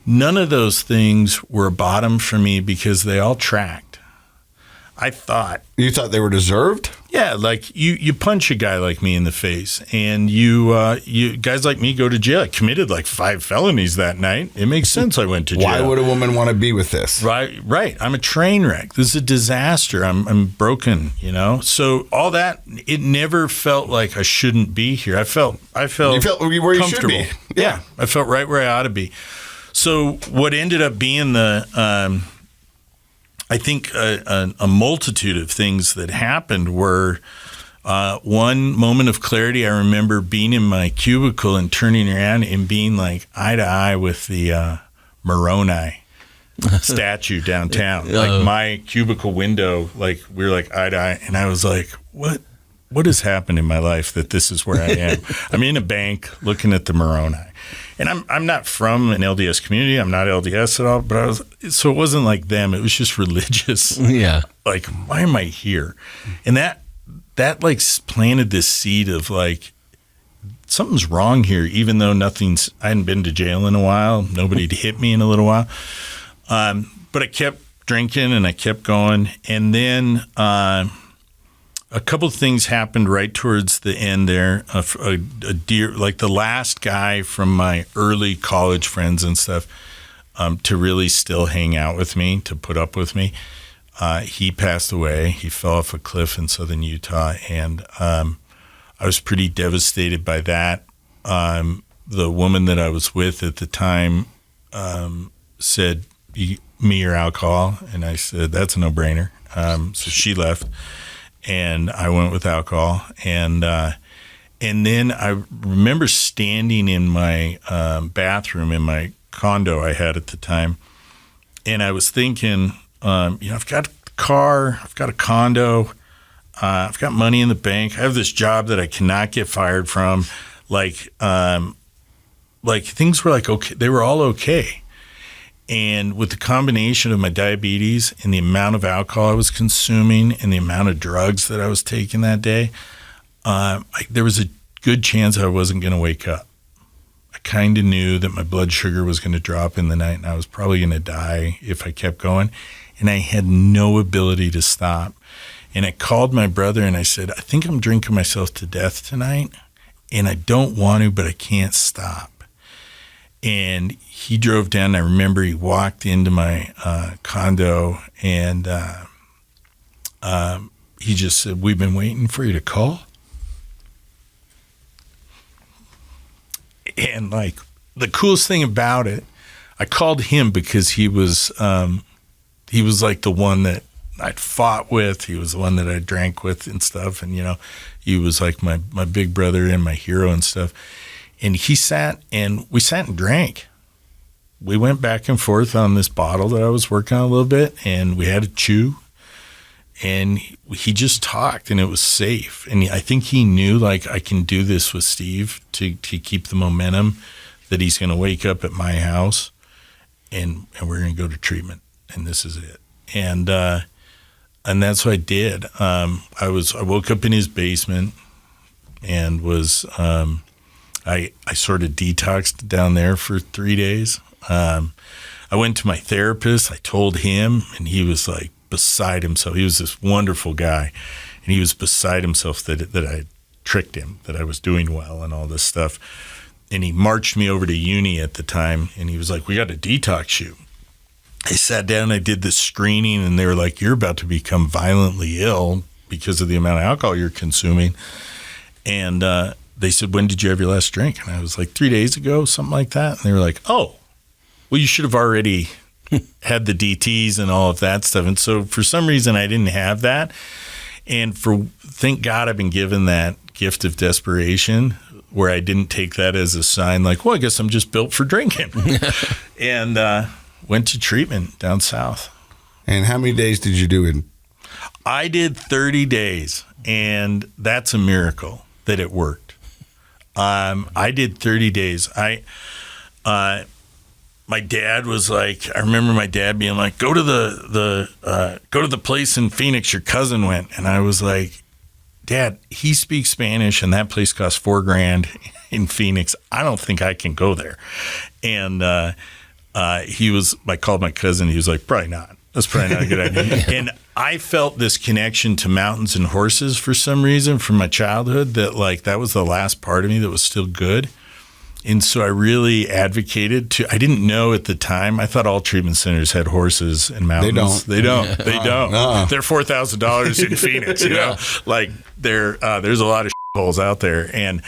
None of those things were a bottom for me because they all tracked. I thought. You thought they were deserved? Yeah, like you punch a guy like me in the face, and you guys like me go to jail. I committed like 5 felonies that night. It makes sense I went to jail. Why would a woman want to be with this? Right. I'm a train wreck. This is a disaster. I'm broken, you know? So all that, it never felt like I shouldn't be here. I felt You felt where you should be. Yeah, I felt right where I ought to be. So what ended up being I think a multitude of things that happened were one moment of clarity. I remember being in my cubicle and turning around and being like eye to eye with the Moroni statue downtown. Like my cubicle window, like we were like eye to eye, and I was like, what has happened in my life that this is where I am? I'm in a bank looking at the Moroni. And I'm not from an LDS community. I'm not LDS at all. But so it wasn't like them. It was just religious. Yeah. Like, why am I here? And that like planted this seed of like, something's wrong here, even though I hadn't been to jail in a while. Nobody had hit me in a little while. But I kept drinking and I kept going. And then a couple of things happened right towards the end there. A dear, like the last guy from my early college friends and stuff, to really still hang out with me, to put up with me. He passed away. He fell off a cliff in southern Utah, and I was pretty devastated by that. The woman that I was with at the time said, "Me or alcohol?" And I said, "That's a no-brainer." So she left. And I went with alcohol, and then I remember standing in my bathroom in my condo I had at the time, and I was thinking, I've got a car, I've got a condo, I've got money in the bank, I have this job that I cannot get fired from, like things were like okay, they were all okay. And with the combination of my diabetes and the amount of alcohol I was consuming and the amount of drugs that I was taking that day, there was a good chance I wasn't going to wake up. I kind of knew that my blood sugar was going to drop in the night and I was probably going to die if I kept going. And I had no ability to stop. And I called my brother and I said, I think I'm drinking myself to death tonight. And I don't want to, but I can't stop. And he drove down. I remember he walked into my condo, and he just said, "We've been waiting for you to call." And like the coolest thing about it, I called him because he was like the one that I'd fought with. He was the one that I drank with and stuff. And he was like my big brother and my hero and stuff. And we sat and drank. We went back and forth on this bottle that I was working on a little bit, and we had a chew. And he just talked, and it was safe. And I think he knew, like, I can do this with Steve to keep the momentum that he's going to wake up at my house, and we're going to go to treatment, and this is it. And that's what I did. I woke up in his basement and was I sort of detoxed down there for 3 days. I went to my therapist. I told him, and he was like beside himself. He was this wonderful guy, and he was beside himself that I tricked him, that I was doing well and all this stuff. And he marched me over to uni at the time, and he was like, "We got to detox you." I sat down, I did this screening, and they were like, "You're about to become violently ill because of the amount of alcohol you're consuming." And they said, "When did you have your last drink?" And I was like, 3 days ago, something like that. And they were like, "Oh, well, you should have already had the DTs and all of that stuff." And so for some reason, I didn't have that. And thank God I've been given that gift of desperation where I didn't take that as a sign like, well, I guess I'm just built for drinking. And went to treatment down south. And how many days did you do it? I did 30 days, and that's a miracle that it worked. I did 30 days. My dad was like, I remember my dad being like, go to the place in Phoenix your cousin went. And I was like, Dad, he speaks Spanish and that place costs $4,000 in Phoenix. I don't think I can go there. And I called my cousin. He was like, probably not. That's probably not a good idea. And I felt this connection to mountains and horses for some reason from my childhood, that like that was the last part of me that was still good. And so I really advocated I didn't know at the time. I thought all treatment centers had horses and mountains. They don't. They don't. They're $4,000 in Phoenix, you know? Like there's a lot of holes out there. And,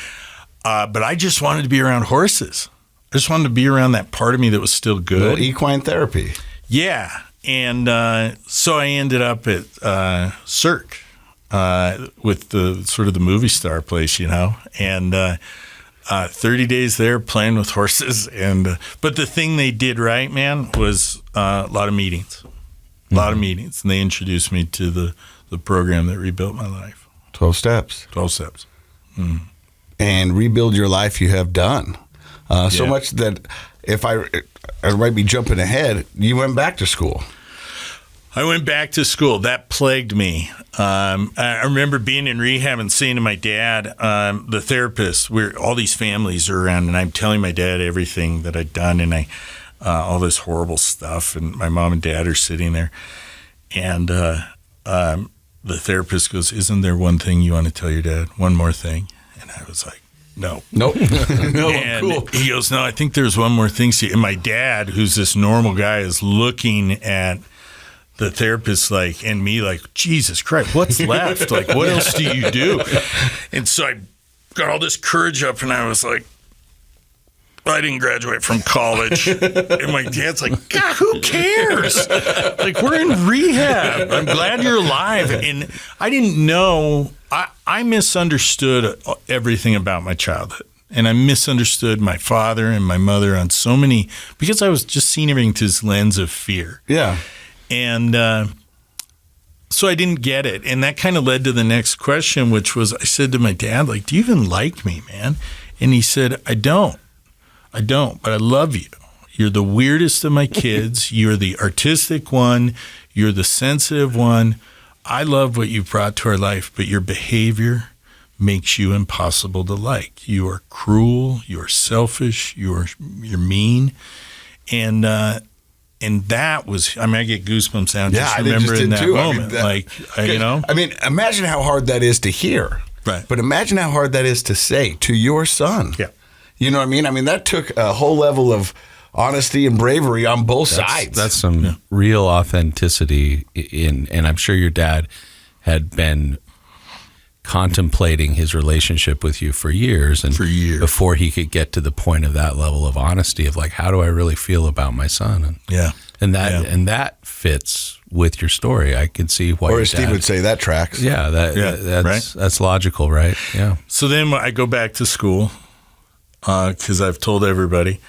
but I just wanted to be around horses. I just wanted to be around that part of me that was still good. A little equine therapy. Yeah. And so I ended up at Cirque with the sort of the movie star place, you know, and 30 days there playing with horses. And but the thing they did right, man, was a lot of meetings. A lot of meetings. And they introduced me to the program that rebuilt my life. 12 steps. 12 steps. And rebuild your life you have done. So much that if I might be jumping ahead, you went back to school. I went back to school. That plagued me. I remember being in rehab and saying to my dad, the therapist, all these families are around, and I'm telling my dad everything that I'd done, and all this horrible stuff, and my mom and dad are sitting there. And the therapist goes, "Isn't there one thing you want to tell your dad? One more thing?" And I was like, "No." Nope. No, and cool. He goes, "No, I think there's one more thing." And my dad, who's this normal guy, is looking at the therapist like, and me like, Jesus Christ, what's left? Like, what else do you do? And so I got all this courage up, and I was like, I didn't graduate from college. And my dad's like, God, who cares? Like, we're in rehab. I'm glad you're alive. And I didn't know, I misunderstood everything about my childhood. And I misunderstood my father and my mother on so many, because I was just seeing everything through this lens of fear. Yeah. And so I didn't get it. And that kind of led to the next question, which was, I said to my dad, like, do you even like me, man? And he said, I don't, but I love you. You're the weirdest of my kids. You're the artistic one. You're the sensitive one. I love what you brought to our life, but your behavior makes you impossible to like. You are cruel. You're selfish. You're mean. And that was, I mean, I get goosebumps now just remembering that moment. I mean, imagine how hard that is to hear. Right. But imagine how hard that is to say to your son. Yeah. You know what I mean? I mean, that took a whole level of honesty and bravery on both sides. That's some real authenticity and I'm sure your dad had been contemplating his relationship with you for years before he could get to the point of that level of honesty of like, how do I really feel about my son? And that fits with your story. I can see why. Or as Steve would say, that tracks. Yeah, that's logical, right? Yeah. So then I go back to school because I've told everybody.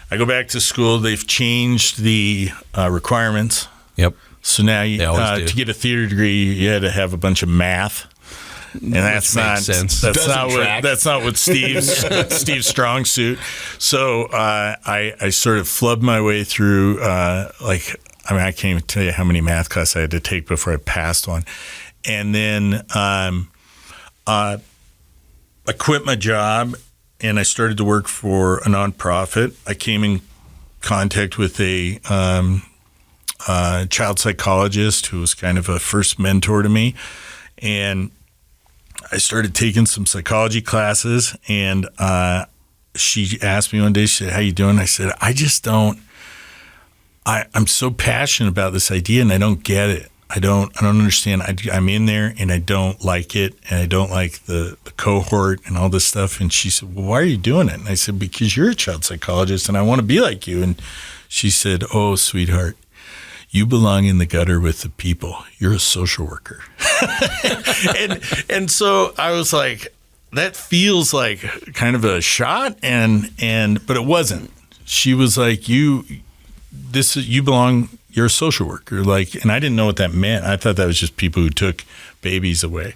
I go back to school. They've changed the requirements. Yep. So now to get a theater degree, you had to have a bunch of math. And that's not sense. That's not what Steve's strong suit. So I sort of flubbed my way through. I can't even tell you how many math classes I had to take before I passed one. And then I quit my job and I started to work for a nonprofit. I came in contact with a child psychologist who was kind of a first mentor to me, and I started taking some psychology classes, and she asked me one day, she said, "How you doing?" I said, I'm so passionate about this idea and I don't get it. I don't understand. I'm in there and I don't like it, and I don't like the cohort and all this stuff. And she said, "Well, why are you doing it?" And I said, "Because you're a child psychologist and I want to be like you." And she said, "Oh, sweetheart, you belong in the gutter with the people. You're a social worker." and so I was like, that feels like kind of a shot, but it wasn't. She was like, you belong, you're a social worker. Like, and I didn't know what that meant. I thought that was just people who took babies away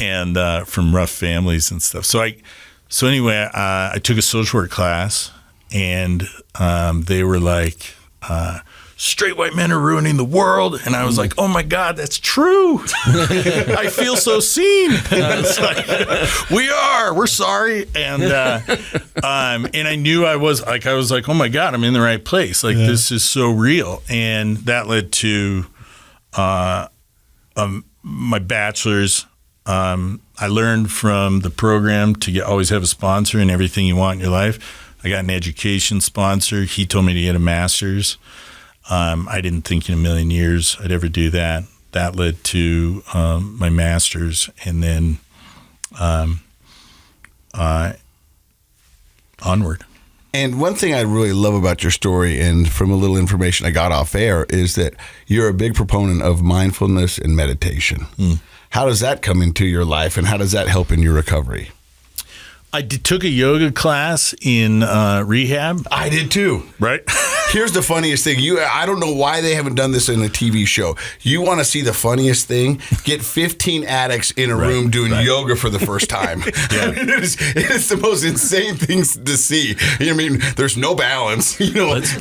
and from rough families and stuff. So anyway, I took a social work class, and they were like, straight white men are ruining the world. And I was like, oh my God, that's true. I feel so seen. And I was like, we're sorry. And I knew I was like, oh my God, I'm in the right place. Like, this is so real. And that led to my bachelor's. I learned from the program to always have a sponsor in everything you want in your life. I got an education sponsor. He told me to get a master's. I didn't think in a million years I'd ever do that. That led to my master's, and then onward. And one thing I really love about your story, and from a little information I got off air, is that you're a big proponent of mindfulness and meditation. How does that come into your life, and how does that help in your recovery? I took a yoga class in rehab. I did too. Right. Here's the funniest thing. I don't know why they haven't done this in a TV show. You want to see the funniest thing? Get 15 addicts in a room doing yoga for the first time. I mean, it is the most insane things to see. I mean, there's no balance. No balance.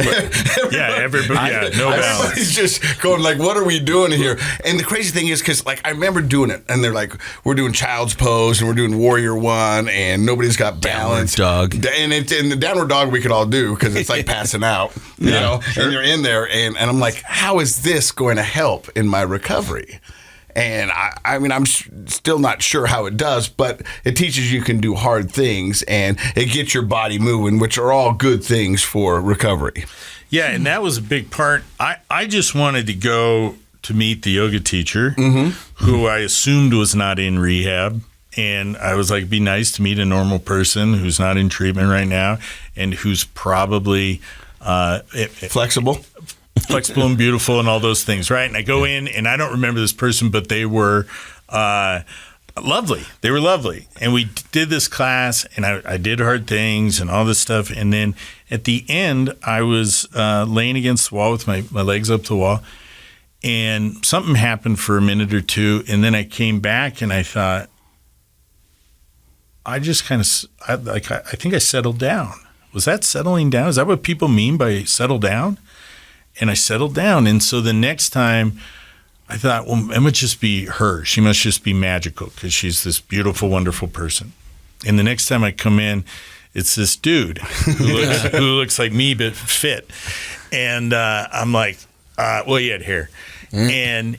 Everybody's just going like, what are we doing here? And the crazy thing is, because like I remember doing it, and they're like, we're doing child's pose, and we're doing warrior one, and nobody's got balance. Downward dog. And the downward dog we could all do, because it's like passing out. You know, and you're in there, and I'm like, how is this going to help in my recovery? And I mean, I'm still not sure how it does, but it teaches you can do hard things, and it gets your body moving, which are all good things for recovery. Yeah, and that was a big part. I just wanted to go to meet the yoga teacher, who I assumed was not in rehab. And I was like, it'd be nice to meet a normal person who's not in treatment right now, and who's probably flexible and beautiful and all those things, right? And I go in, and I don't remember this person, but they were lovely. They were lovely. And we did this class, and I did hard things and all this stuff. And then at the end, I was laying against the wall with my legs up the wall, and something happened for a minute or two. And then I came back, and I thought, I just kind of, I think I settled down. Was that settling down? Is that what people mean by settle down? And I settled down. And so the next time I thought, well, it must just be her. She must just be magical because she's this beautiful, wonderful person. And the next time I come in, it's this dude who looks like me but fit. And I'm like, well, he had hair. And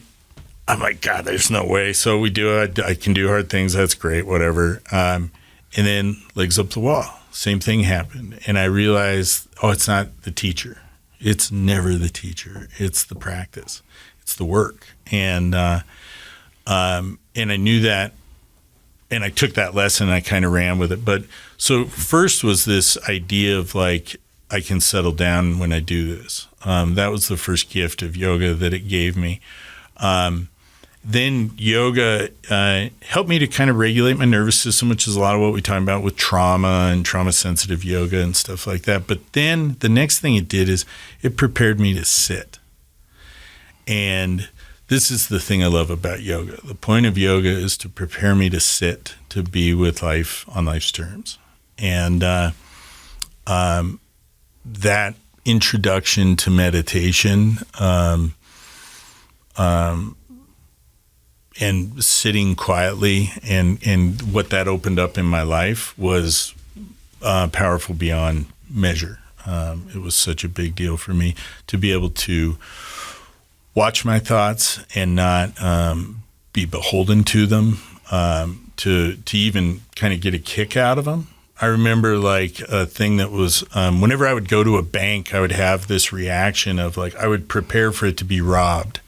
I'm like, God, there's no way. So we do it. I can do hard things. That's great, whatever. And then legs up the wall. Same thing happened. And I realized, it's not the teacher. It's never the teacher. It's the practice. It's the work. And I knew that, and I took that lesson and I kind of ran with it. But so first was this idea of like, I can settle down when I do this. That was the first gift of yoga that it gave me. Then yoga helped me to kind of regulate my nervous system, which is a lot of what we talk about with trauma and trauma-sensitive yoga and stuff like that. But then the next thing it did is it prepared me to sit. And this is the thing I love about yoga. The point of yoga is to prepare me to sit, to be with life on life's terms. And that introduction to meditation and sitting quietly and what that opened up in my life was powerful beyond measure. It was such a big deal for me to be able to watch my thoughts and not be beholden to them, to even kind of get a kick out of them. I remember like a thing that was whenever I would go to a bank, I would have this reaction of like I would prepare for it to be robbed.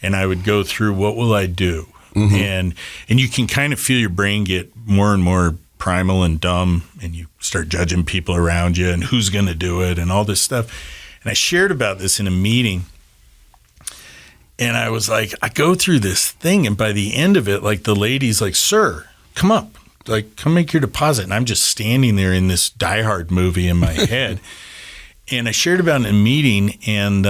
And I would go through, what will I do? And you can kind of feel your brain get more and more primal and dumb, and you start judging people around you and who's going to do it and all this stuff. And I shared about this in a meeting, and I was like, I go through this thing, and by the end of it, like the lady's like, sir, come up, like come make your deposit. And I'm just standing there in this Die Hard movie in my head. And I shared about it in a meeting, and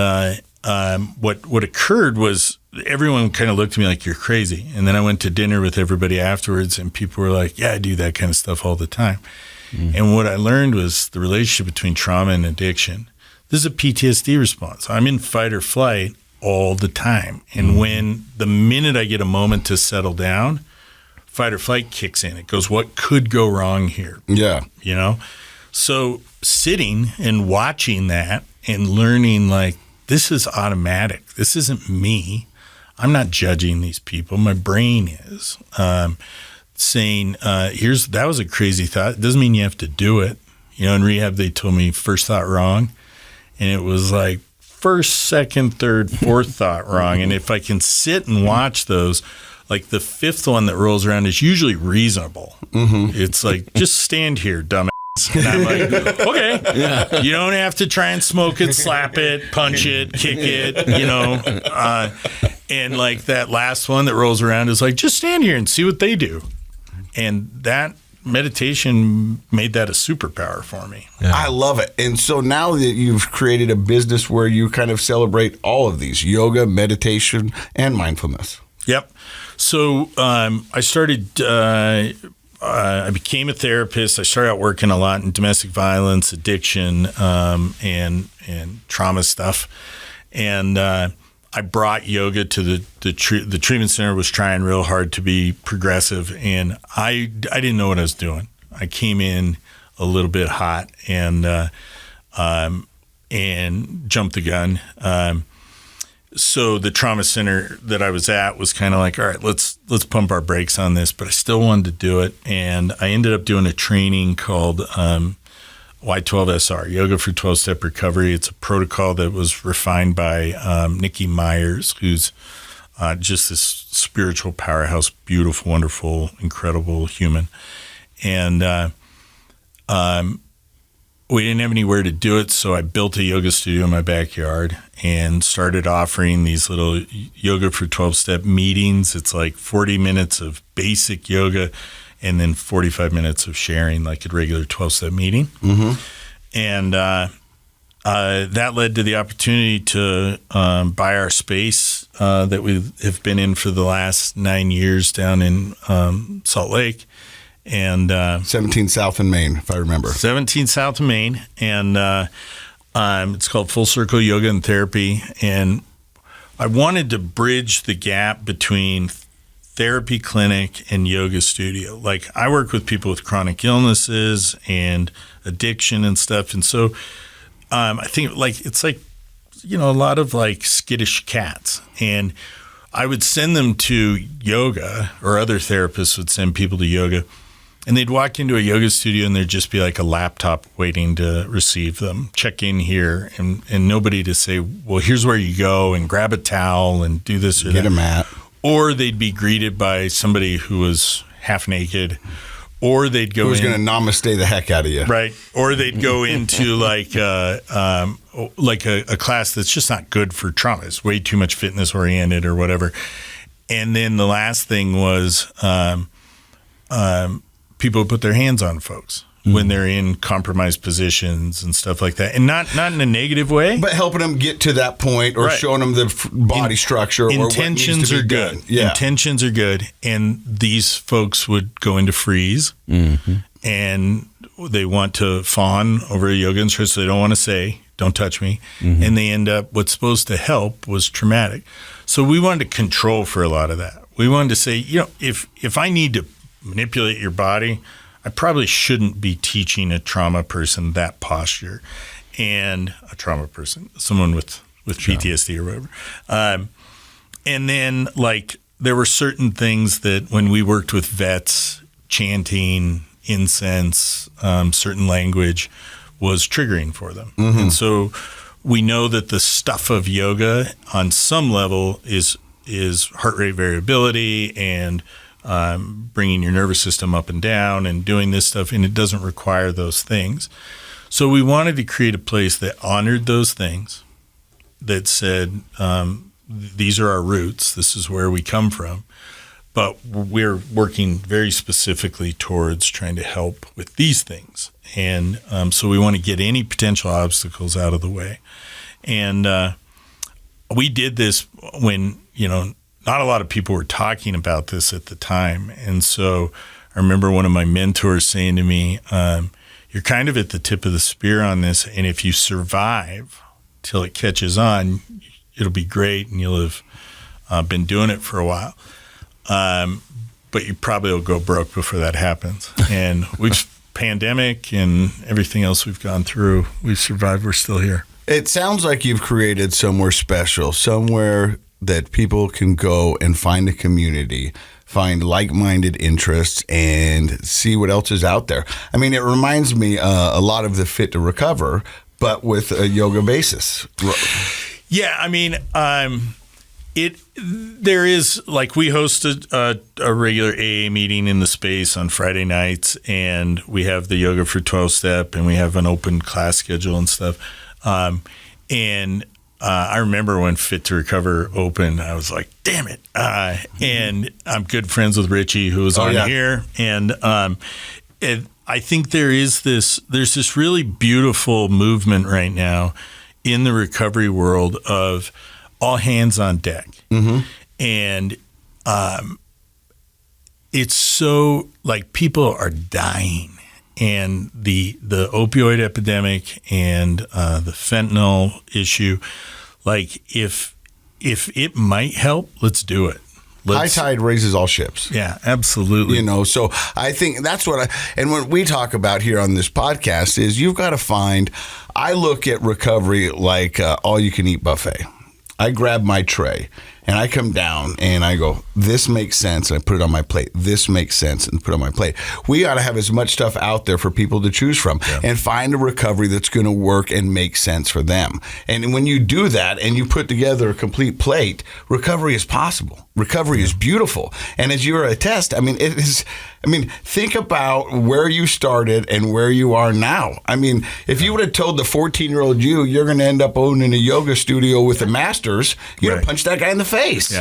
what occurred was everyone kind of looked at me like, you're crazy. And then I went to dinner with everybody afterwards, and people were like, yeah, I do that kind of stuff all the time. And what I learned was the relationship between trauma and addiction. This is a PTSD response. I'm in fight or flight all the time. And when the minute I get a moment to settle down, fight or flight kicks in. It goes, what could go wrong here? Yeah. You know? So sitting and watching that and learning, like, this is automatic. This isn't me. I'm not judging these people. My brain is saying, that was a crazy thought. It doesn't mean you have to do it. You know, in rehab, they told me first thought wrong. And it was like first, second, third, fourth thought wrong. And if I can sit and watch those, like the fifth one that rolls around is usually reasonable. It's like, just stand here, dumbass. And I'm like, okay, you don't have to try and smoke it, slap it, punch it, kick it, you know. And like that last one that rolls around is like, just stand here and see what they do. And that meditation made that a superpower for me. Yeah. I love it. And so now that you've created a business where you kind of celebrate all of these, yoga, meditation, and mindfulness. Yep. So I started, I became a therapist. I started out working a lot in domestic violence, addiction, and trauma stuff. And I brought yoga to the treatment center. Was trying real hard to be progressive, and I didn't know what I was doing. I came in a little bit hot and jumped the gun. So the trauma center that I was at was kind of like, all right, let's pump our brakes on this, but I still wanted to do it, and I ended up doing a training called Y12SR, Yoga for 12-Step Recovery. It's a protocol that was refined by Nikki Myers, who's just this spiritual powerhouse, beautiful, wonderful, incredible human. And we didn't have anywhere to do it, so I built a yoga studio in my backyard and started offering these little Yoga for 12-Step meetings. It's like 40 minutes of basic yoga and then 45 minutes of sharing, like a regular 12-step meeting. And that led to the opportunity to buy our space that we have been in for the last 9 years down in Salt Lake. And 17 South in Maine, if I remember. 17 South in Maine. And it's called Full Circle Yoga and Therapy. And I wanted to bridge the gap between therapy clinic and yoga studio. Like, I work with people with chronic illnesses and addiction and stuff. And so I think, like, it's like, you know, a lot of like skittish cats. And I would send them to yoga, or other therapists would send people to yoga, and they'd walk into a yoga studio and there'd just be like a laptop waiting to receive them. Check in here, and nobody to say, well, here's where you go and grab a towel and do this or that. Get a mat. Or they'd be greeted by somebody who was half naked, or they'd go Who's going to namaste the heck out of you. Right. Or they'd go into like a class that's just not good for trauma. It's way too much fitness oriented or whatever. And then the last thing was people put their hands on folks when they're in compromised positions and stuff like that. And not in a negative way. But helping them get to that point, or showing them the body structure, or what needs to be intentions are done. good. Yeah. Intentions are good. And these folks would go into freeze, and they want to fawn over a yoga instructor, so they don't want to say, don't touch me. And they end up, what's supposed to help was traumatic. So we wanted to control for a lot of that. We wanted to say, you know, if I need to manipulate your body, I probably shouldn't be teaching a trauma person that posture, and a trauma person, someone with PTSD or whatever. And then, like, there were certain things that when we worked with vets, chanting, incense, certain language was triggering for them. And so we know that the stuff of yoga on some level is heart rate variability and bringing your nervous system up and down and doing this stuff, and it doesn't require those things. So we wanted to create a place that honored those things, that said, these are our roots, this is where we come from, but we're working very specifically towards trying to help with these things. And so we want to get any potential obstacles out of the way. And we did this when, you know, not a lot of people were talking about this at the time. And so I remember one of my mentors saying to me, you're kind of at the tip of the spear on this. And if you survive till it catches on, it'll be great, and you'll have been doing it for a while. But you probably will go broke before that happens. And pandemic and everything else we've gone through, we've survived. We're still here. It sounds like you've created somewhere special, somewhere that people can go and find a community, find like-minded interests, and see what else is out there. I mean, it reminds me a lot of the Fit to Recover, but with a yoga basis. Yeah, I mean, there is, like, we host a regular AA meeting in the space on Friday nights, and we have the yoga for 12-step, and we have an open class schedule and stuff. I remember when Fit to Recover opened, I was like, damn it. And I'm good friends with Richie, who was on here. And I think there's this really beautiful movement right now in the recovery world of all hands on deck. Mm-hmm. And it's so, like, people are dying. And the opioid epidemic and the fentanyl issue, like, if it might help, let's do it. High tide raises all ships. Yeah, absolutely. You know, so I think that's and what we talk about here on this podcast is you've got to find, I look at recovery like all you can eat buffet. I grab my tray and I come down and I go, this makes sense, and I put it on my plate. This makes sense, and put it on my plate. We ought to have as much stuff out there for people to choose from and find a recovery that's going to work and make sense for them. And when you do that and you put together a complete plate, recovery is possible. Recovery is beautiful. And as you're a test, I mean, it is. I mean, think about where you started and where you are now. I mean, if you would have told the 14-year-old you're going to end up owning a yoga studio with the masters, you'd have punched that guy in the face.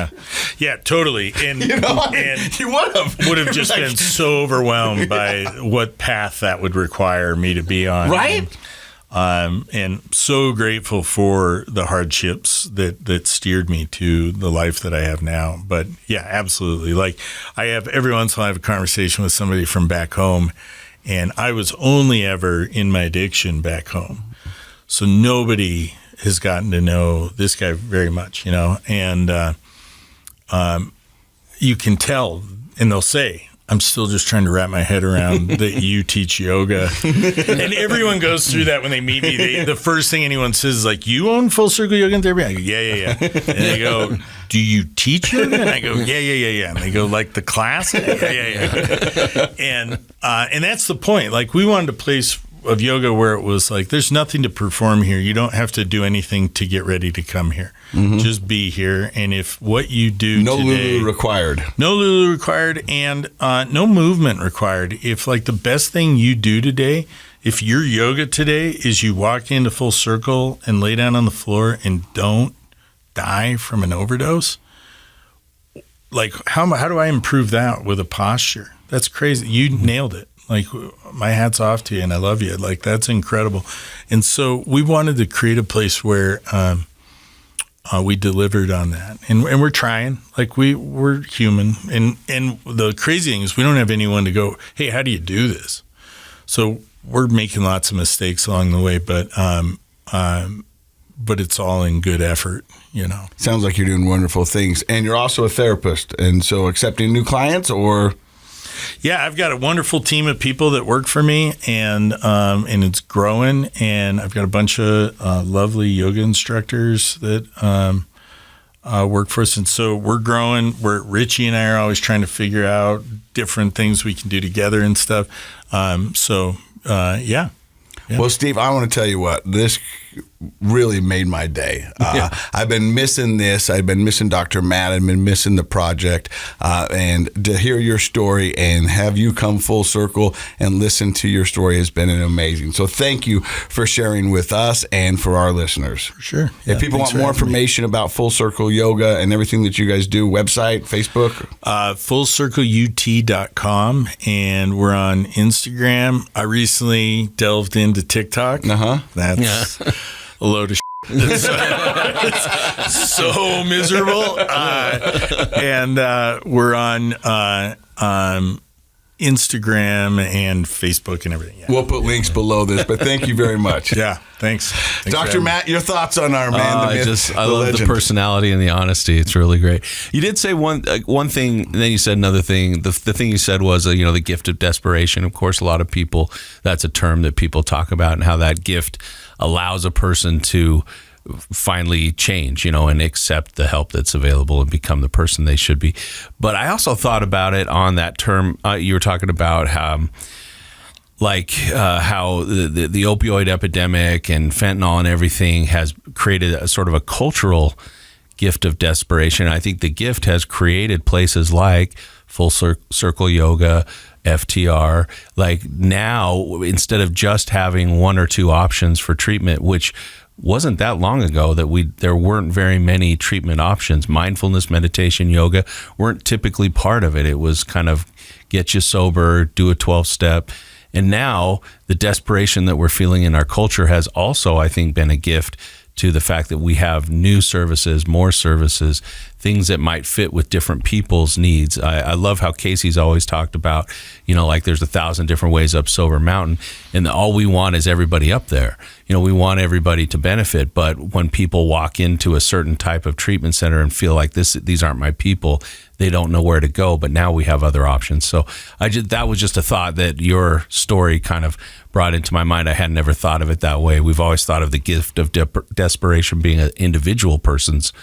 Yeah, totally. And you would have just been so overwhelmed by what path that would require me to be on. Right. And so grateful for the hardships that steered me to the life that I have now. But yeah, absolutely. Like, I have every once in a while I have a conversation with somebody from back home, and I was only ever in my addiction back home. So nobody has gotten to know this guy very much, you know, and you can tell, and they'll say, I'm still just trying to wrap my head around that you teach yoga. And everyone goes through that when they meet me. The first thing anyone says is like, you own Full Circle Yoga and Therapy? I go, yeah. And they go, do you teach yoga? And I go, yeah. And they go, like the class? Yeah. And that's the point. Like, we wanted a place of yoga where it was like, there's nothing to perform here. You don't have to do anything to get ready to come here. Mm-hmm. Just be here. And if what you do no today, Lulu required. No Lulu required, and no movement required. If, like, the best thing you do today, if your yoga today is you walk into Full Circle and lay down on the floor and don't die from an overdose, like, how do I improve that with a posture? That's crazy. You nailed it. Like, my hat's off to you, and I love you. Like, that's incredible. And so we wanted to create a place where we delivered on that. And we're trying. Like, we're human. And the crazy thing is we don't have anyone to go, hey, how do you do this? So we're making lots of mistakes along the way, but it's all in good effort, you know. Sounds like you're doing wonderful things. And you're also a therapist. And so accepting new clients, or... Yeah, I've got a wonderful team of people that work for me, and it's growing. And I've got a bunch of lovely yoga instructors that work for us, and so we're growing. Richie and I are always trying to figure out different things we can do together and stuff. Yeah. Well, Steve, I want to tell you what, this really made my day. I've been missing this. I've been missing Dr. Matt. I've been missing the project. And to hear your story and have you come full circle and listen to your story has been amazing. So thank you for sharing with us and for our listeners. For sure. Yeah, if people want more information about Full Circle Yoga and everything that you guys do, website, Facebook? FullCircleUT.com, and we're on Instagram. I recently delved into TikTok. That's a load of shit. It's so miserable. And we're on Instagram and Facebook and everything. Yeah. We'll put links below this, but thank you very much. Yeah, thanks. Dr. Matt, your thoughts on our man, the myth, I the love legend. the personality and the honesty. It's really great. You did say one thing, and then you said another thing. The thing you said was, the gift of desperation. Of course, a lot of people, that's a term that people talk about, and how that gift allows a person to finally change, and accept the help that's available and become the person they should be. But I also thought about it on that term. You were talking about how the opioid epidemic and fentanyl and everything has created a sort of a cultural gift of desperation. I think the gift has created places like Full Circle Yoga, FTR. Like now, instead of just having one or two options for treatment, which wasn't that long ago that there weren't very many treatment options. Mindfulness, meditation, yoga weren't typically part of it. It was kind of get you sober, do a 12-step. And now the desperation that we're feeling in our culture has also, I think, been a gift to the fact that we have new services, more services, things that might fit with different people's needs. I love how Casey's always talked about, like there's 1,000 different ways up Sober Mountain, and all we want is everybody up there. We want everybody to benefit, but when people walk into a certain type of treatment center and feel like these aren't my people, they don't know where to go, but now we have other options. So that was just a thought that your story kind of brought into my mind. I had never thought of it that way. We've always thought of the gift of desperation being an individual person's,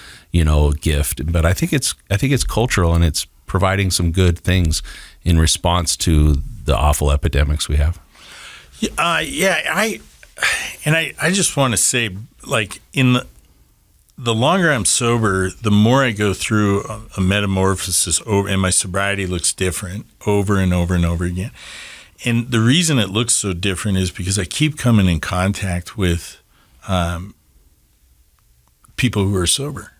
gift. But I think it's cultural, and it's providing some good things in response to the awful epidemics we have. I just want to say, like, in the longer I'm sober, the more I go through a metamorphosis and my sobriety looks different over and over and over again. And the reason it looks so different is because I keep coming in contact with people who are sober,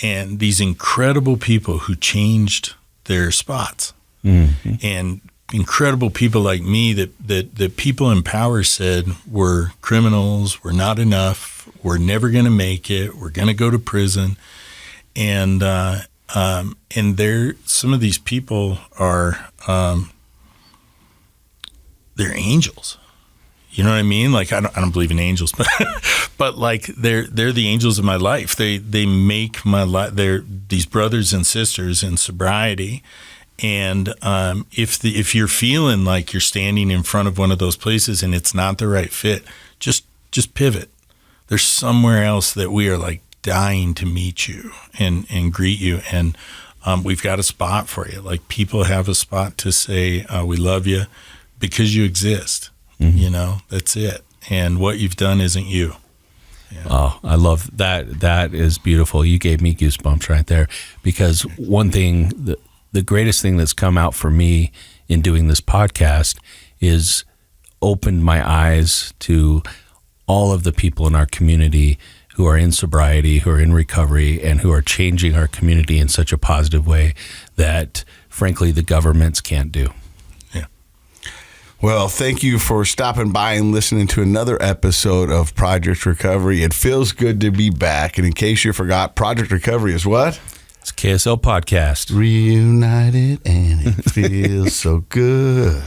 and these incredible people who changed their spots, and incredible people like me that people in power said were criminals, were not enough, we're never going to make it, we're going to go to prison. And some of these people are, they're angels. You know what I mean? Like, I don't believe in angels, but like they're the angels of my life. They make my life. They're these brothers and sisters in sobriety. And if you're feeling like you're standing in front of one of those places and it's not the right fit, just pivot. There's somewhere else that we are like dying to meet you and greet you. And we've got a spot for you. Like, people have a spot to say, we love you because you exist. That's it. And what you've done isn't you. Yeah. Oh, I love that. That is beautiful. You gave me goosebumps right there, because one thing, the greatest thing that's come out for me in doing this podcast is opened my eyes to all of the people in our community who are in sobriety, who are in recovery, and who are changing our community in such a positive way that, frankly, the governments can't do. Well, thank you for stopping by and listening to another episode of Project Recovery. It feels good to be back. And in case you forgot, Project Recovery is what? It's KSL Podcast. Reunited, and it feels so good.